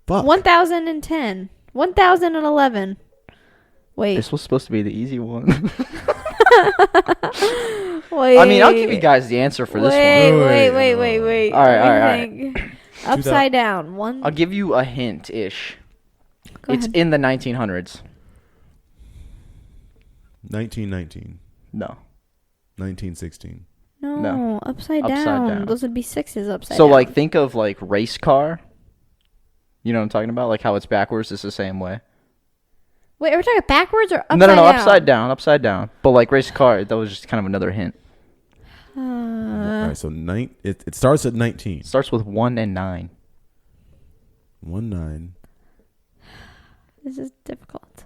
Fuck. 1010. 1011. Wait. This was supposed to be the easy one. Wait. I mean, I'll give you guys the answer for this one. Wait. All right, Let all me think. Upside down. I'll give you a hint ish. Go It's ahead. in the 1900s. 1919. No. 1916. No, upside Upside down. down. Those would be sixes upside So down. like think of like race car. You know what I'm talking about? Like how it's backwards is the same way. Wait, are we talking backwards or upside No, down? upside down. But like race car, that was just kind of another hint. All right, so it starts at 19. It starts with 1 and 9. 19. This is difficult.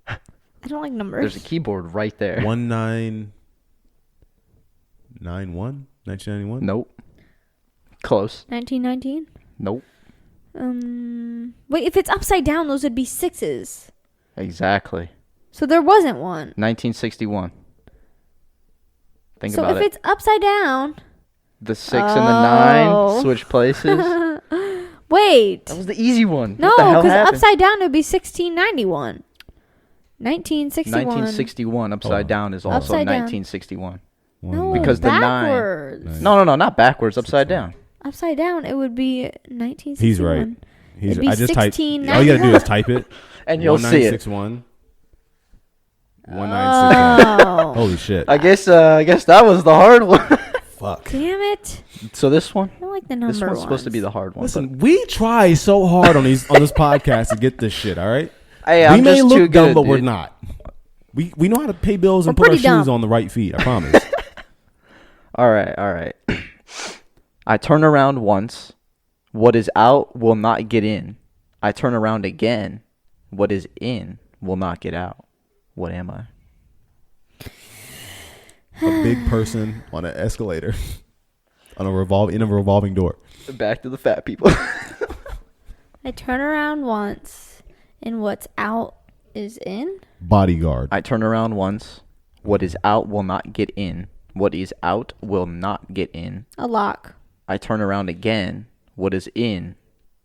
I don't like numbers. There's a keyboard right there. 1991? 1991? Nope. Close. 1919? Nope. Wait, if it's upside down, those would be sixes. Exactly. So there wasn't one. 1961. Think So about if it. it's upside down, The 6 and the Oh. 9 switch places. wait. That was the easy one. No, What the hell because happened? upside down it would be 1691. 1961. 1961 upside Oh. down is also Upside down. 1961. No, Because the nine- backwards. Nine. No, not backwards. Upside 61. down. Upside down it would be 1961. He's right. It'd be I just typed. 1691. All you gotta do is type it. And you'll see it. 1961. 1961. Oh. Holy shit. I guess that was the hard one. Fuck. Damn it. So this one? I don't like the number This one's supposed to be the hard one. Listen, we try so hard on this podcast to get this shit, all right? Hey, We I'm may just look too dumb, good, but we're dude. not. We know how to pay bills and We're put our pretty dumb. shoes on the right feet. I promise. All right. I turn around once. What is out will not get in. I turn around again. What is in will not get out. What am I? A big person on an escalator, in a revolving door. Back to the fat people. I turn around once, and what's out is in. Bodyguard. I turn around once. What is out will not get in. What is out will not get in. A lock. I turn around again. What is in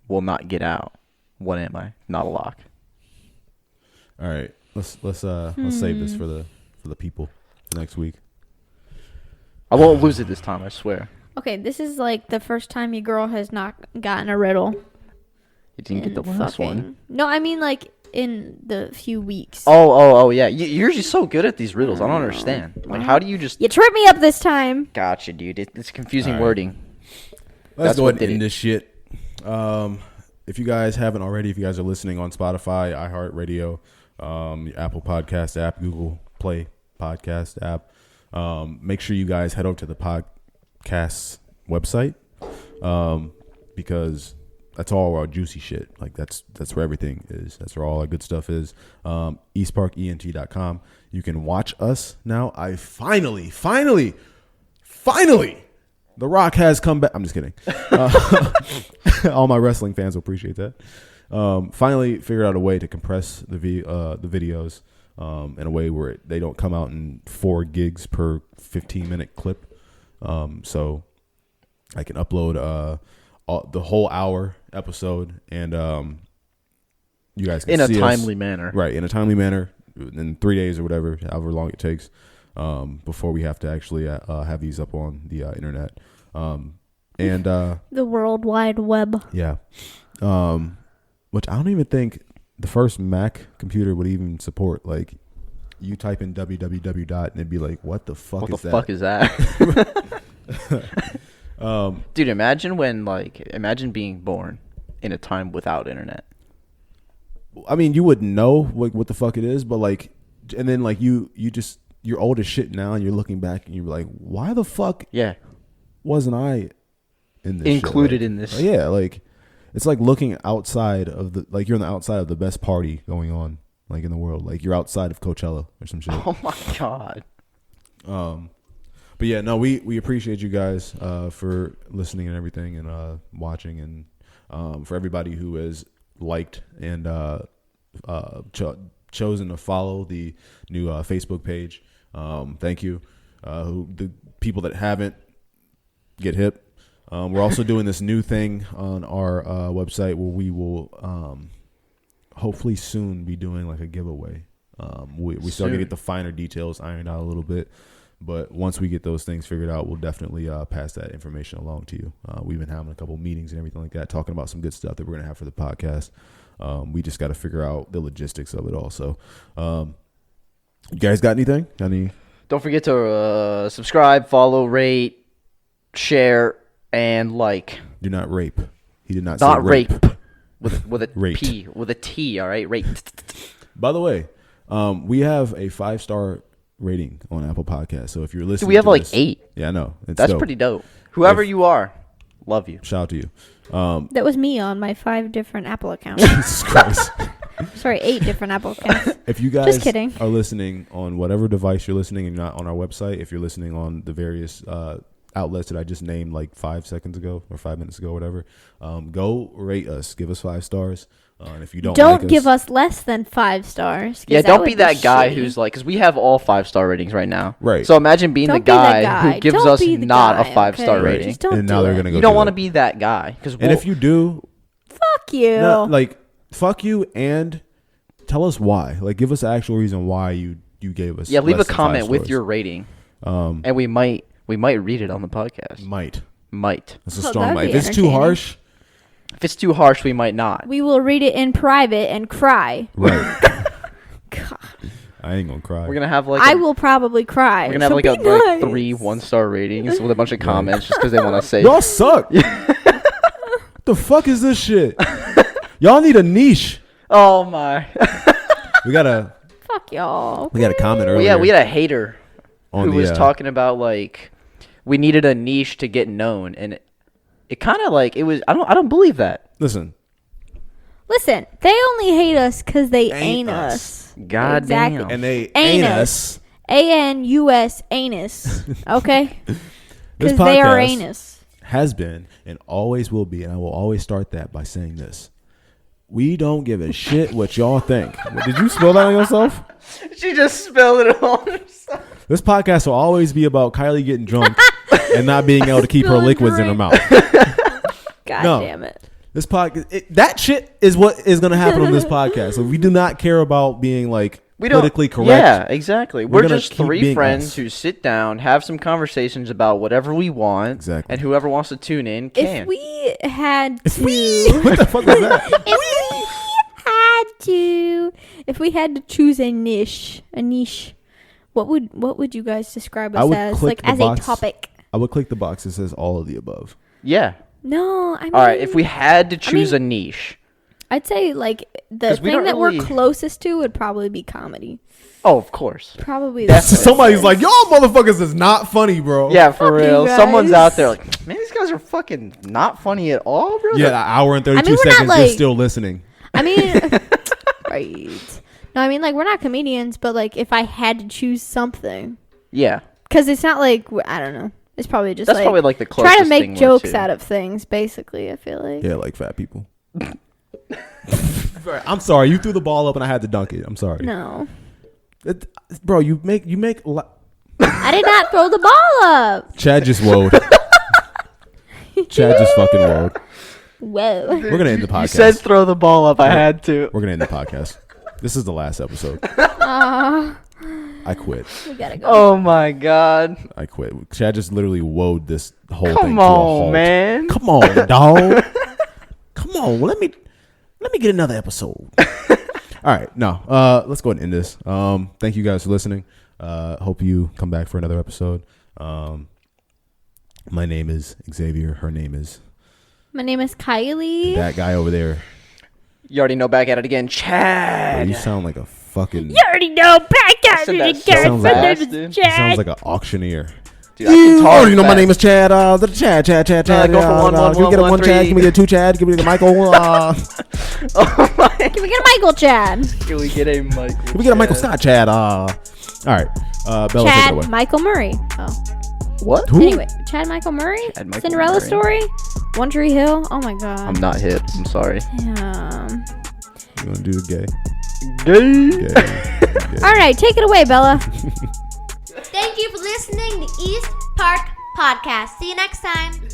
will not get out. What am I? Not a lock. All right, let's save this for the people for next week. I won't lose it this time, I swear. Okay, this is like the first time your girl has not gotten a riddle. You didn't get the in last one. fucking- No, I mean like in the few weeks. Oh, yeah. You're just so good at these riddles. I don't understand. Like, how do you just... You tripped me up this time. Gotcha, dude. It's confusing All right. wording. Let's That's go what ahead did and end it. this shit. If you guys haven't already, if you guys are listening on Spotify, iHeartRadio, Apple Podcast app, Google Play Podcast app, make sure you guys head over to the podcast website, because that's all our juicy shit. Like that's where everything is. That's where all our good stuff is. eastparkent.com. You can watch us now. I finally, The Rock has come back. I'm just kidding. All my wrestling fans will appreciate that. Finally figured out a way to compress the videos in a way where they don't come out in 4 gigs per 15-minute clip. So I can upload the whole hour episode, and you guys can In a see timely us, manner. right? In a timely manner, in 3 days or whatever, however long it takes, before we have to actually have these up on the internet. The World Wide Web. Yeah. Which I don't even think the first Mac computer would even support. Like, you type in www dot and it'd be like, what the fuck What is the that? fuck is that? Dude, imagine being born in a time without internet. I mean, you would know what the fuck it is, but like, and then like you're old as shit now, and you're looking back and you're like, why the fuck Yeah. wasn't I in this Included shit? in this. Yeah, like it's like looking outside of you're on the outside of the best party going on like in the world. Like you're outside of Coachella or some shit. Oh my god. But yeah, no, we appreciate you guys for listening and everything, and watching, and for everybody who has liked and chosen to follow the new Facebook page. Thank you. The people that haven't, get hip. We're also doing this new thing on our website where we will hopefully soon be doing like a giveaway. We still gotta get the finer details ironed out a little bit, but once we get those things figured out, we'll definitely pass that information along to you. We've been having a couple meetings and everything like that, talking about some good stuff that we're gonna have for the podcast. We just got to figure out the logistics of it all. So, you guys got anything? Don't forget to subscribe, follow, rate, share, and like. Do not rape. He did not say Not rape. With a Rate. P. With a T, all right? Rate. By the way, we have a 5-star rating on Apple Podcasts. So if you're listening, Dude, we have to like this- 8. Yeah, I know. It's That's dope. pretty dope. Whoever If- you are, love you. Shout out to you. That was me on my 5 different Apple accounts. Jesus Christ. Sorry, 8 different Apple accounts. If you guys kidding. are listening on whatever device you're listening and you're not on our website, if you're listening on the various outlets that I just named like 5 seconds ago or 5 minutes ago, whatever, go rate us. Give us 5 stars. And if you don't like Give us less than 5 stars. 'cause Yeah, that don't would be that guy shitty. who's like, because we have all 5-star ratings right now. Right. So imagine being Don't the be that guy who guy. gives Don't us be the not guy, a 5-star okay? rating. Just don't And now do they're it. gonna go You don't do want to it. be that guy. Because And if you do, Fuck you. no, like fuck you, and tell us why. Like, give us the actual reason why you gave us. yeah, leave a less than 5 comment with stars. your rating, and we might read it on the podcast. Might. Might. That's a Oh, strong that'd might. be If it's too entertaining. harsh, If it's too harsh, we might not. We will read it in private and cry. right? God. I ain't gonna cry. We're gonna have like I will probably cry. We're gonna have so like be nice. 3 1-star ratings with a bunch of comments just because they want to say. Y'all suck. What the fuck is this shit? Y'all need a niche. Oh my. We got a Fuck y'all. comment earlier. Well, yeah, we had a hater on who the, was talking about like we needed a niche to get known, and it kind of like it was. I don't believe that. Listen, they only hate us because they ain't us. God Exactly. damn. and they Anus. ain't us. ANUS anus. Okay? This Because they are podcast anus. has been and always will be, and I will always start that by saying this: we don't give a shit what y'all think. Did you spill that on yourself? She just spilled it on herself. This podcast will always be about Kylie getting drunk and not being able to keep her Spilling liquids in her drink. mouth. God No. damn it. This podcast, that shit is what is going to happen on this podcast. So we do not care about being like politically correct. Yeah, exactly. We're gonna just keep three being friends us. who sit down, have some conversations about whatever we want, Exactly. and whoever wants to tune in can. If we had to. What the fuck was that? If we had to choose a niche, what would you guys describe I us would as, click like, the as box. a topic? I would click the box that says all of the above. Yeah. No, I mean, All right. If we had to choose mean- a niche. I'd say like the 'Cause we thing don't that really- we're closest to would probably be comedy. Oh, of course. Probably That's that's somebody's like, y'all motherfuckers is not funny, bro. Yeah, for Fuck you real. Someone's guys. out there like, man, these guys are fucking not funny at all, bro. Yeah, an hour and 32 we're not, seconds, like- you're still listening. I mean, right? No, I mean like we're not comedians, but like if I had to choose something, Yeah. because it's not like I don't know. It's probably just That's like probably like the closest try to make thing jokes to. out of things. Basically, I feel like. Yeah, like fat people. I'm sorry, you threw the ball up and I had to dunk it. I'm sorry. No, Bro, you make I did not throw the ball up. Chad just woed. Chad just fucking woed. Whoa. We're gonna end the podcast. You said throw the ball up. I had to. We're gonna end the podcast. This is the last episode. I quit. We gotta go. Oh my god. I quit. Chad just literally woed this whole thing Come to a on, halt. man. Come on, dog. Come on. Let me get another episode. All right, no. Let's go ahead and end this. Thank you guys for listening. Hope you come back for another episode. My name is Xavier. Her name is My name is Kylie. that guy over there. You already know back at it again. Bro, Chad. you sound like a fucking. You already know. Back at said it that again. so My fast, name dude. is You sounds Chad. like an auctioneer. Dude, I can talk You know my fast. name is Chad. Chad. go for one, Can we get a one, one Chad? three. Can we get a two Chad? Can we get a Michael? Oh my. Can we get a Michael Chad? Can we get a Michael? Can we get a Michael Scott Chad? All right. Bella, take it Chad away. Michael Murray. Oh. What? Who? Anyway, Chad Michael Murray? Chad Michael Cinderella Murray. Story? One Tree Hill? Oh my god. I'm not hip. I'm sorry. You want to do the gay? Gay. Gay. Alright, take it away, Bella. Thank you for listening to East Park Podcast. See you next time.